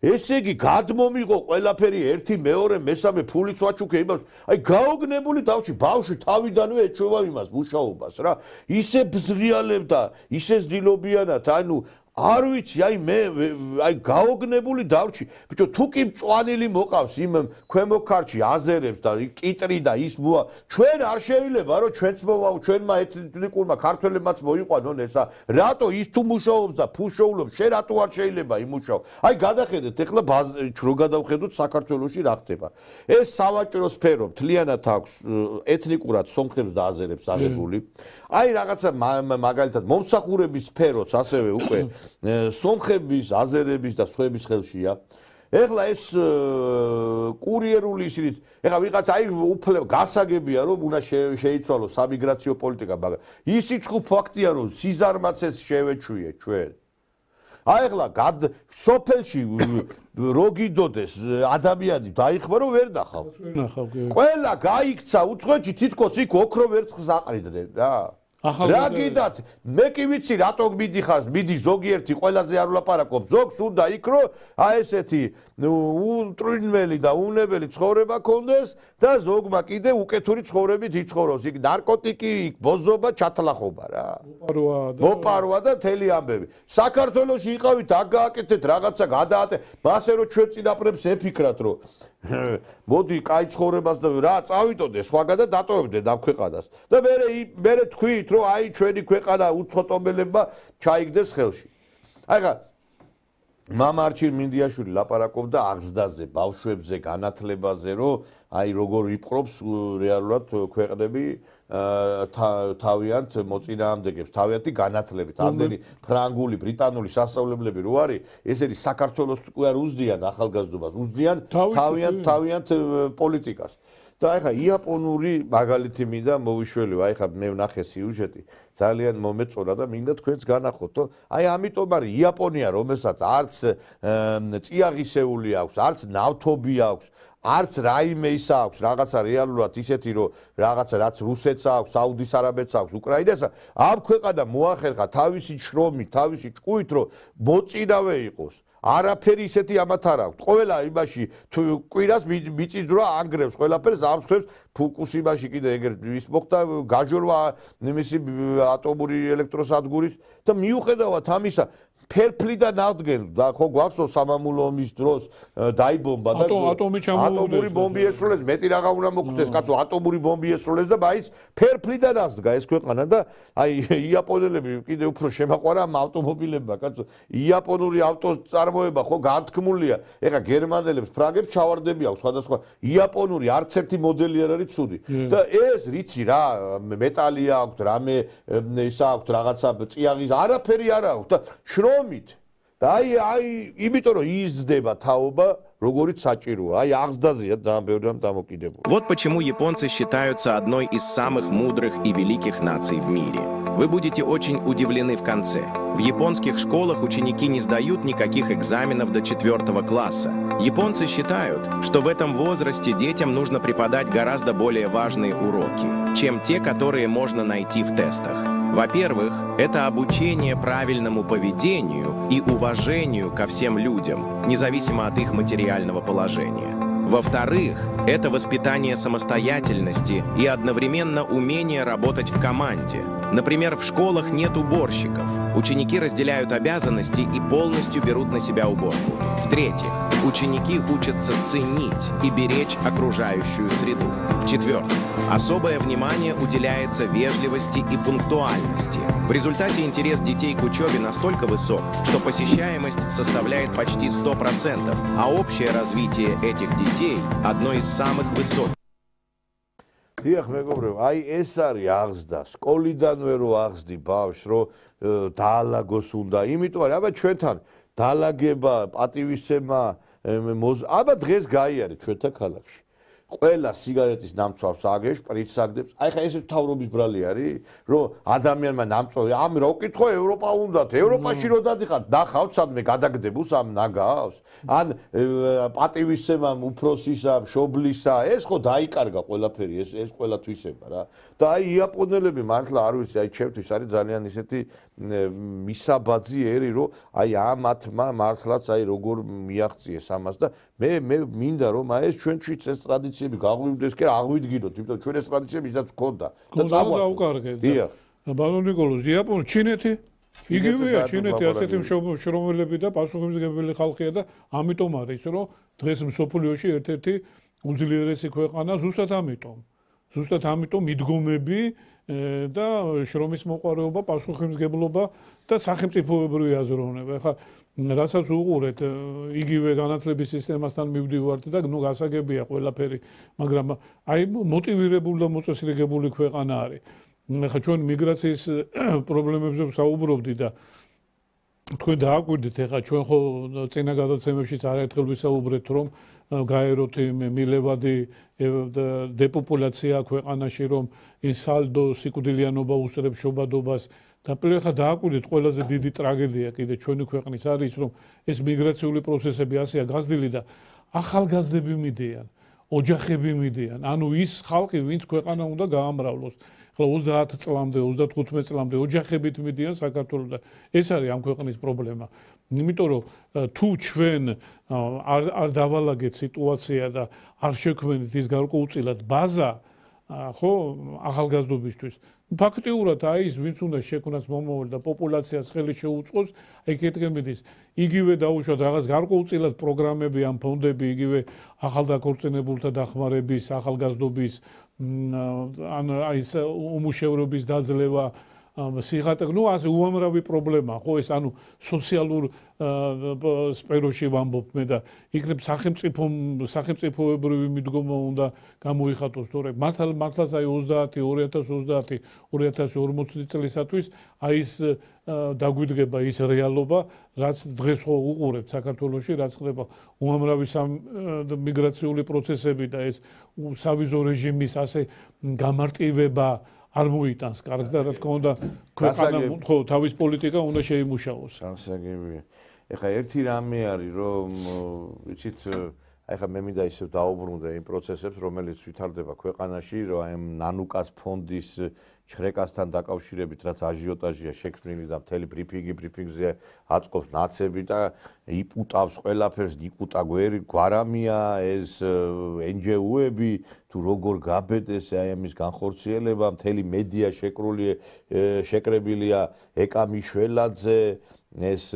ესე იგი გადმომიღო ყველაფერი ერთი მეორე მესამე ფულიც ვაჩუქე იმას. აი გაოგნებული ბავშვი თავიდანვე ეჩვევა იმას მუშაობას რა. ისე ბზრიალებდა, ისე ძილობიანად, ანუ არ ვიცი, აი მე აი გაოგნებული დავჭი. ბიჭო, თუ კი მწვანილი მოყავს იმ ქვემო ქართლში აზერებს და კიტრი და ის მოა, ჩვენ არ შეიძლება რომ ჩვენც მოვავ, ჩვენმა ეთნიკურმა ქართველებმაც მოიყვანონ ესა. რატო ის თუ მუშაობს და ფუშოულობს, შენ რატო არ შეიძლება იმუშაო? აი გადახედეთ, ეხლა რო გადავხედოთ საქართველოში რა ხდება. ეს სავაჭრო სფერო მთლიანად აქვს ეთნიკურად სომხებს და აზერებს აღებული. აი რაღაცა მაგალითად მომსახურების სფეროც ასევე უკვე სომხების, აზერების და სხვების ხელშია. ეხლა ეს კურიერული ისინი, ეხლა ვიღაც აი უფლება გასაგებია რომ უნდა შეიცვალოს სამიგრაციო პოლიტიკა, მაგრამ ისიც ხო ფაქტია რომ სიზარმაცეს შევეჩვიე ჩვენ. აი ეხლა სოფელში რო გიდოდეს ადამიანი დაიხმა რომ ვერ ნახავ. ყველა გაიქცა უცხოეთში თითქოს იქ ოქრო ვერცხლს აყრიდნენ რა. რა გიდათ მე კი ვიცი რატო მიდიხარ მიდი ზოგიერთი ყველაზე არ ვლაპარაკობ ზოგს უნდა იქ რომ აი ესეთი უტრინმელი და უნებელი ცხოვრება ქონდეს და ზოგმა კიდე უკეთური ცხოვრებით იცხოვროს იქ ნარკოტიკი იქ ბოზობა ჩათლახობა რა მოპარვა და თელი ამბები საქართველოში იყავით აქ გააკეთეთ რაღაცა გადაატე მასე რომ ჩვენ წინაპრებს ეფიქრათ რომ მოდი კაი ცხოვრებას და რა წავიტოდე სხვაგან და დატოვებდე ამ ქვეყანას და მე თქვით რომ აი ჩვენი ქვეყანა უცხოტობელებმა ჩაიგდეს ხელში აი ხა მამა არჩილ მინდიაშვილი ლაპარაკობდა აღზრდაზე, ბავშვებზე, განათლებაზე, რომ აი როგორ იპყრობს რეალურად ქვეყნები თავიანთ მოწინააღმდეგებს, თავიანთი განათლებით. ამდენი ფრანგული, ბრიტანული სასწავლებლები რო არის, ესენი საქართველოს უკვე არ უზდიან ახალგაზრდობას, უზდიან თავიანთ პოლიტიკას. და აი ხა იაპონური მაგალითი მინდა მოვიშველიო, აი ხა მე ვნახე სიუჟეტი, ძალიან მომეწონა და მინდა თქვენც განახოთ, რომ აი ამიტომ არის იაპონია, რომელსაც არც წიაღისეული აქვს, არც ნავთობი აქვს, არც რაიმე ის აქვს, რაღაცა რეალურად ისეთი, რომ რაღაცა რაც რუსეთს აქვს, საუდის არაბეთს აქვს, უკრაინას, ამ ქვეყანა მოახერხა თავისი შრომით, თავისი ჭკუით, რომ მოწინავე იყოს. არაფერი ისეთი ამათ არ აქვს. ყველა იმაში კვირას მიწისძვრა ანგრევს, ყველაფერს ამსხვრევს ფუკუსიმაში კიდე ეგრეთ ის მოხდა გაჟორვა მისი ატომური ელექტროსადგურის და მიუხედავად ამისა ფერფლიდან აღდგენ და ხო გვახსოვს სამამულო ომის დროს დაიბომბა და ატომური ბომბი ესროლეს, მეტი რაღა უნდა მოხდეს, კაცო, ატომური ბომბი ესროლეს და მაინც ფერფლიდან აღდგა ეს ქვეყანა და აი იაპონელები კიდე უფრო შემაყვარა ამ ავტომობილებმა, კაცო, იაპონური ავტოწარმოება ხო განთქმულია. ეხა გერმანელებს, ფრანგებს ჩავარდები აქვს სხვადასხვა იაპონური არც ერთი მოდელი არ არის ცუდი. და ეს რითი რა მეტალი აქვს, რამე ისა აქვს, რაღაცა წიაღის არაფერი არ აქვს და და აი იმიტომ რომ იზრდება თაობა როგორიც საჭიროა აი აღზრდაზეა ძალიან ბევრი რამ დამოკიდებული. Вот почему японцы считаются одной из самых мудрых и великих наций в мире. Вы будете очень удивлены в конце. В японских школах ученики не сдают никаких экзаменов до 4 класса. Японцы считают, что в этом возрасте детям нужно преподать гораздо более важные уроки, чем те, которые можно найти в тестах. Во-первых, это обучение правильному поведению и уважению ко всем людям, независимо от их материального положения. Во-вторых, это воспитание самостоятельности и одновременно умение работать в команде. Например, в школах нет уборщиков. Ученики разделяют обязанности и полностью берут на себя уборку. В-третьих, ученики учатся ценить и беречь окружающую среду. В-четвертых, особое внимание уделяется вежливости и пунктуальности. В результате интерес детей к учебе настолько высок, что посещаемость составляет почти 100%, а общее развитие этих детей одно из самых высоких. დიახ მეგობრებო, აი ეს არის აღზრდა. სკოლიდანვე რო აღზრდი ბავშვს, რომ დაალაგოს უნდა. იმიტომ არის, აბა ჩვენთან დაალაგება, პატივისცემა, აბა დღეს გაიარეთ ჩვენთან ქალაქში. ყველა სიგარეტის ნამწვავს აგებს, პრიცს აგდებს. აი ხა ეს თავრობის ბრალი არის, რომ ადამიანმა ნამწვავი, ამ რა უკითხო ევროპა უნდათ, ევროპაში რო დადიხართ, ნახავთ სადმე გადაგდებულს ამ ნაგავს. ან პატივისცემამ, უფროსისა, მშობლისა, ეს ხო დაიკარგა ყველაფერი, ეს ყველა თვისება რა. და აი იაპონელები მართლა არ ვიცი, აი ჩემთვის არის ძალიან ისეთი მისაბაძი ერი, რომ აი ამათმა მართლაც აი როგორ მიაღწიეს ამას და მე მინდა რომ აი ეს ჩვენშიც ეს ტრადიციები გაღვივდეს კი აღვიდგინოთ, იმიტომ ჩვენ ეს ტრადიციები ისიც გქონდა და წავუკარგეთ. დიახ. ბატონო ნიკოლოზ, იაპონია, ჩინეთი იგივეა ჩინეთი ასეთი შრომელები და პასუხისმგებელი ხალხია და ამიტომ არის რომ დღეს მსოფლიოში ერთ-ერთი უძლიერესი ქვეყანა ზუსტად ამიტომ მიდგომები და შრომის მოყვარეობა, პასუხისმგებლობა და სახელმწიფოებრივი აზროვნება. ეხლა რასაც უყურეთ, იგივე განათლების სისტემასთან მივდივართ და ნუ გასაგებია ყველაფერი, მაგრამ აი მოტივირებული და მოწესრიგებული ქვეყანა არის. ეხლა ჩვენ მიგრაციის პრობლემებზე ვსაუბრობდით და თქვენ დააკვირდით, ეხლა ჩვენ ხო წინა გადაცემებშიც არაერთხელ ვისაუბრეთ, რომ გაეროთ მილევადი დეპოპულაცია ქვეყანაში, რომ სალდო სიკვდილიანობა უსწრებს შობადობას და ახლა დააკვირდით, ყველაზე დიდი ტრაგედია კიდე ჩვენი ქვეყნის არის, რომ ეს მიგრაციული პროცესები ასეა გაზრდილი და ახალგაზრდები მიდიან, ოჯახები მიდიან, ანუ ის ხალხი, ვინც ქვეყანა უნდა გაამრავლოს. ახლა 30 წლამდე, 35 წლამდე ოჯახებით მიდიან საქართველოს და ეს არის ამ ქვეყნის პრობლემა. იმიტომ რომ თუ ჩვენ არ დავალაგეთ სიტუაცია და არ შექმნით ის გარკვეულწილად ბაზა ხო ახალგაზრდობისთვის ფაქტიურად აი ის ვინც უნდა შექმნას მომავალ და პოპულაციას ხელი შეუწყოს აი კეთილ მიდის იგივე დაუშვათ რაღაც გარკვეულწილად პროგრამები ან ფონდები იგივე ახალდაქორწინებულთა დახმარების ახალგაზრდობის ან აი ეს უმუშევრობის დაძლევა სიღატაკ ნუ ასე უამრავი პრობლემაა ხო ეს ანუ სოციალურ სფეროში ვამბობ მე და იქნებ სახელმწიფოებრივი მიდგომა უნდა გამოიხატოს თორე მართლაც აი 2020 წლისათვის აი ეს დაგვიდგება ის რეალობა რაც დღეს ხო უყურებთ საქართველოში რაც ხდება უამრავი მიგრაციული პროცესები და ეს სავიზო რეჟიმის ასე გამარტივება არ მოიტანს კარგს და რა თქმა უნდა ქვეყანა ხო თავის პოლიტიკა უნდა შეიმუშაოს. გასაგებია. ეხლა ერთი რამე არის რომ ვიცით ეხლა მე მინდა ისევ დაუბრუნდე იმ პროცესებს რომელიც ვითარდება ქვეყანაში რომ აი ნანუკას ფონდის ჩხრეკასთან დაკავშირებით რაც აჟიოტაჟია შექმნილი და მთელი ბრიფინგზე აწყობს ნაცები და იპუტავს ყველაფერს იკუტა გვარამია ეს NGO-ები თუ როგორ გაბედეს აი ამის განხორციელება მთელი მედია შეკრებილია ეკა მიშველაძე ეს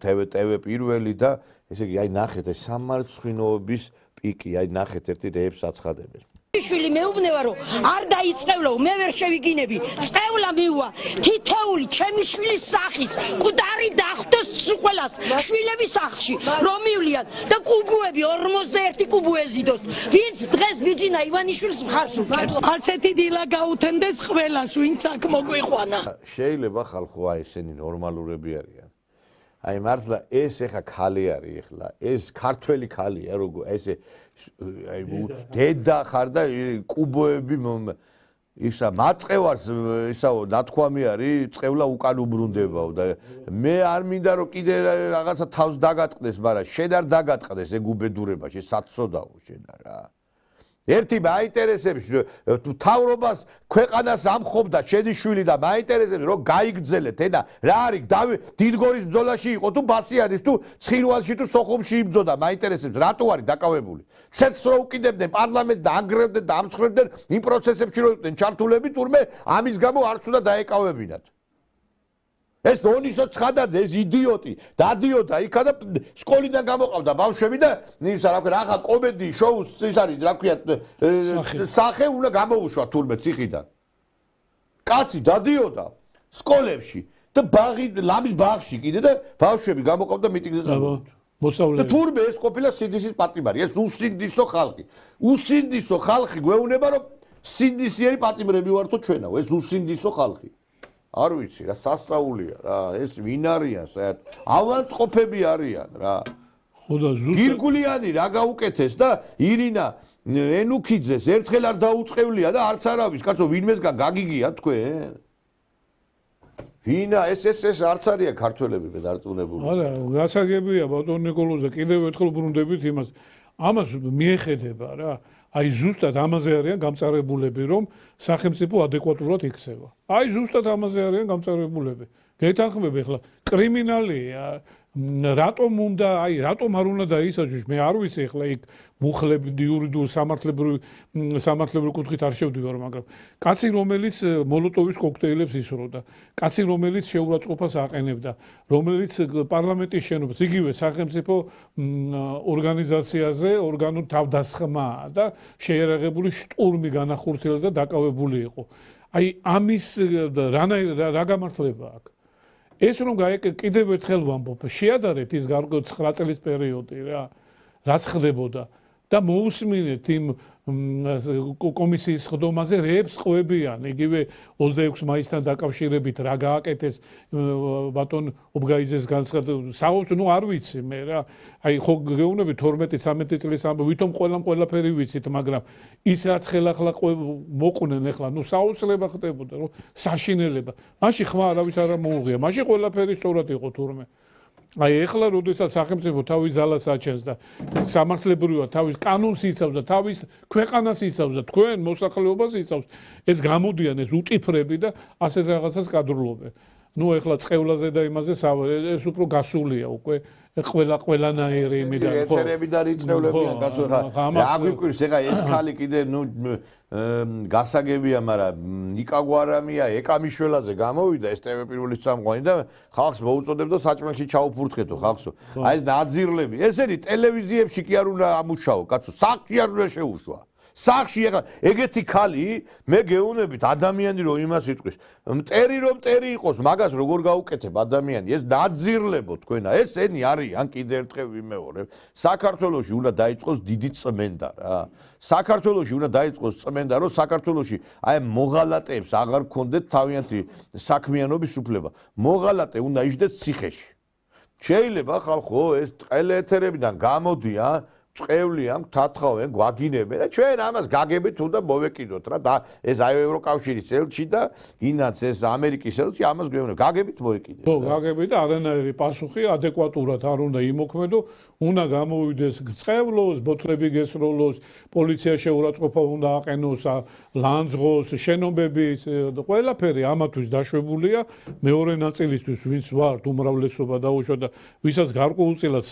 TV პირველი და ესე იგი აი ნახეთ ეს სამარცხვინოების პიკი აი ნახეთ ერთი რეებს აცხადებენ შვილი მეუბნება რომ არ დაიწყევლო მე ვერ შევიგინები წევლა მივა თითეული ჩემი შვილის სახის კუტარი დახვდეს ყველას შვილების სახლში რომ მივლიან და კუბუები 41 კუბუ ეზიდოს ვინც დღეს ბიძინა ივანიშვილის მხარს უჭერს ასეთი დილა გაუთენდეს ყველას ვინც აქ მოგვიყვანა შეიძლება ხალხო აი ესენი ნორმალურები არიან აი მართლა ეს ეხა ქალი არის ეხლა ეს ქართველი ქალია როგორ ესე აი დედა ხარ და კუბოები ისა მაწყევარს ისაო ნათქვამი არის წევლა უკან უბრუნდებაო და მე არ მინდა რომ კიდე რაღაცა თავს დაგატყდეს მაგრამ შენ არ დაგატყდეს ეგ უბედურებაში საცოდაო შენ რა ერთი მაინტერესებს თავრობას ქვეყანას ამხობდა შენი შვილი და მაინტერესებს რომ გაიგრძელეთ ენა რა არის დიდგორის ბრძოლაში იყო თუ ბასიანის თუ ცხინვალში თუ სოხუმში იბრძოდა მაინტერესებს რატო არის დაკავებული ცეცხლს რო უკიდებდნენ პარლამენტს და ანგრევდნენ და ამცხრებდნენ იმ პროცესებში რო იყვნენ ჩართულები თურმე ამის გამო არც უნდა დაეკავებინათ ეს ონისო ცხადაძე ეს იდიოტი დადიოდა იქა და სკოლიდან გამოყავდა ბავშვები და ისა რა ქვია ახლა კომედი შოუს ის არის რა ქვია სახე უნდა გამოუშვა თურმე ციხიდან კაცი დადიოდა სკოლებში და ლამის ბაღში კიდე და ბავშვები გამოყავდა მიტინგზე მოსავლე თურმე ეს ყოფილა სინდისის პატიმარი ეს უსინდისო ხალხი გვეუბნება რომ სინდისიერი პატიმრები ვართო ჩვენაო ეს უსინდისო ხალხი არ ვიცი რა სასწაულია რა ეს ვინ არიან საერთოდ ავანტყოფები არიან რა ხოდა გირგულიანი რა გაუკეთეს და ირინა ენუქიძეს ერთხელ არ დაუწყევლია და არც არავის კაცო ვინმესგან გაგიგია თქვენ ვინა ეს არც არიან ქართველები მე დარწმუნებული არა გასაგებია ბატონ ნიკოლოზე კიდევ ერთხელ ბრუნდებით იმას ამას მიეხედება რა აი ზუსტად ამაზე არიან გამწარებულები რომ სახელმწიფო ადეკვატურად იქცევა. აი ზუსტად ამაზე არიან გამწარებულები. გეთანხმები ახლა კრიმინალია რატომ უნდა აი რატომ არ უნდა დაისაჯოს მე არ ვიცი ახლა იქ მუხლები იურიდიულ სამართლებრივი კუთხით არ შევდივარ მაგრამ კაცი რომელიც მოლოტოვის კოქტეილებს ისროდა კაცი რომელიც შეურაცხყოფას აყენებდა რომელიც პარლამენტის შენობას იგივე სახელმწიფო ორგანიზაციაზე ორგანო თავდასხმა და შეიარაღებული შტურმი განახორციელდა და დაკავებული იყო აი ამის რა გამართლება აქვს ეს რომ კიდევ ერთხელ ვამბობ შეადარეთ ის 9 წლის პერიოდი რა რაც ხდებოდა და მოусმინეთ იმ კომისიის ხდომაზე რეებს ყვებიან იგივე 26 მაისთან დაკავშირებით რა გააკეთეს ბატონ ობგაიძეს განცხადება საერთოდ ნუ არ ვიცი მე რა აი ხო გეუბნები 12-13 წლის ამბობ ვითომ ყველაფერი ვიცით მაგრამ ის რაც ხელახლა მოყვნენ ახლა ნუ საოცრება ხდებოდა რომ საშინელება მაშინ ხმა არავის არ მოუღია მაშინ ყველაფერი სწორად იყო თურმე აი ეხლა როდესაც სახელმწიფო თავის ძალას აჩენს და სამართლებრივად თავის კანონს იცავს და თავის ქვეყანას იცავს და თქვენ მოსახლეობას იცავს ეს გამოდიან ეს უტიფრები და ასეთ რაღაცას კადრულობენ ნუ ეხლა წყევლაზე და იმაზე ეს უფრო გასულია უკვე ყველანაირი იმიდან ხო ეთერებიდან იწევლებიან კაცო რა აგვიკვირს ეხა ეს ხალი კიდე ნუ გასაგებია მაგრამ ნიკაგვარამია ეკამიშველაძე გამოვიდა ეს ტელევიზიის სამყარო და ხალხს მოუწოდებდა საჭმელში ჩაუფურთხეთო ხალხსო აი ეს ნაძირლები ესენი ტელევიზიებში კი არ უნდა ამუშაო კაცო სახში არ უნდა შეუშვა სახში ეხლა ეგეთი ხალი მე გეუბნებით ადამიანი რომ იმას იტყვის მტერი რომ მტერი იყოს მაგას როგორ გაუკეთებ ადამიანი ეს დაძირლებო თქვენა ესენი არიან კიდე ერთხელ ვიმეორებ საქართველოში უნდა დაიწყოს დიდი წმენდა რა საქართველოში უნდა დაიწყოს წმენდა რომ საქართველოში აი მოღალატეებს აღარ გქონდეთ თავიანთი საქმიანობის უფლება მოღალატე უნდა იჯდეს ციხეში შეიძლება ხალხო ეს ტელეეთერებიდან გამოდიან წევლიან, თათხავენ, გვაგინებენ და ჩვენ ამას გაგებით უნდა მოვეკიდოთ რა და ეს აი ევროკავშირის ელჩი და ინაც ეს ამერიკის ელჩი ამას გვეუბნება გაგებით მოვეკიდეთ. ხო, გაგებით არანაირი პასუხი ადეკვატურად არ უნდა იმოქმედო, უნდა გამოვიდეს წევლოს, ბოთლები გესროლოს, პოლიცია შეურაცხყოფა უნდა აყენოს, ლანძღოს, შენობების, ყველაფერი ამათვის დაშვებულია. მეორე ნაწილისთვის ვინც ვართ უმრავლესობა დაუშვა და ვისაც გარკვეულწილად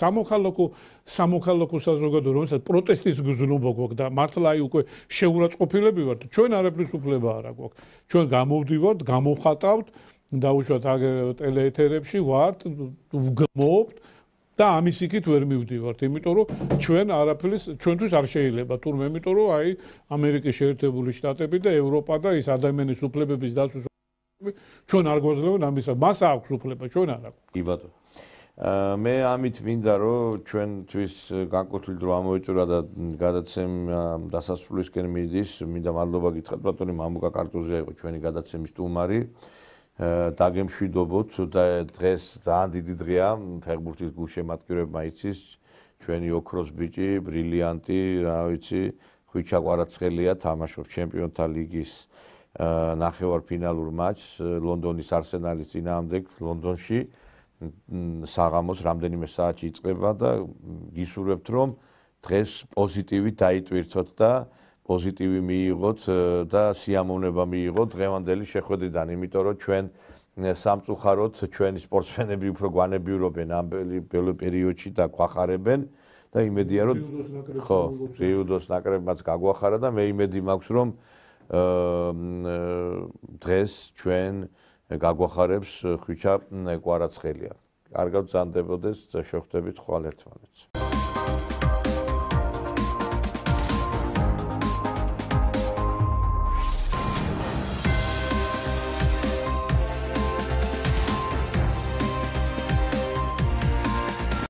სამოქალაქო საზოგადოება რომელსაც პროტესტის გზნობა გვაქვს და მართლა აი უკვე შეურაცხყოფილები ვართ ჩვენ არაფრის უფლება არ აქვს ჩვენ გამოვდივართ გამოვხატავთ დაუშვათ ტელეეთერებში ვართ ვგმობთ და ამის იქით ვერ მივდივართ იმიტომ რომ ჩვენ არაფრის ჩვენთვის არ შეიძლება თურმე იმიტომ რომ აი ამერიკის შეერთებული შტატები და ევროპა და ის ადამიანის უფლებების დაცვის ჩვენ არ გვაძლევენ ამისა მას აქვს უფლება ჩვენ არ აქვს კი ბატონო მე ამით მინდა რომ ჩვენთვის განკუთვნილ დრო ამოეწურა და გადაცემ დასასრულისკენ მიდის მინდა მადლობა გითხრათ ბატონი მამუკა კარტოზია იყო ჩვენი გადაცემის სტუმარი დაგემშვიდობოთ და დღეს ძალიან დიდი დღეა ფეხბურთის გულშემატკივრებმა იცის ჩვენი ოქროს ბიჭი ბრილიანტი რა ვიცი ხვიჩა კვარაცხელია თამაშობს ჩემპიონთა ლიგის ნახევარფინალურ მატჩს ლონდონის არსენალის წინააღმდეგ ლონდონში საღამოს რამდენიმე საათში იწყება და გისურვებთ რომ დღეს პოზიტივი დაიტვირთოთ და პოზიტივი მიიღოთ და სიამოვნება მიიღოთ დღევანდელი შეხვედრიდან იმიტომ რომ ჩვენ სამწუხაროდ ჩვენი სპორტსმენები უფრო გვანებიურობენ ამ პერიოდში და გვახარებენ და იმედია რომ ხო ტრიუდოს ნაკრებმაც გაგვახარა და მე იმედი მაქვს რომ დღეს ჩვენ გაგვახარებს ხვიჩა კვარაცხელია. კარგად გრძანდებოდეს და შევხვდებით ხვალ ერთმანეთს.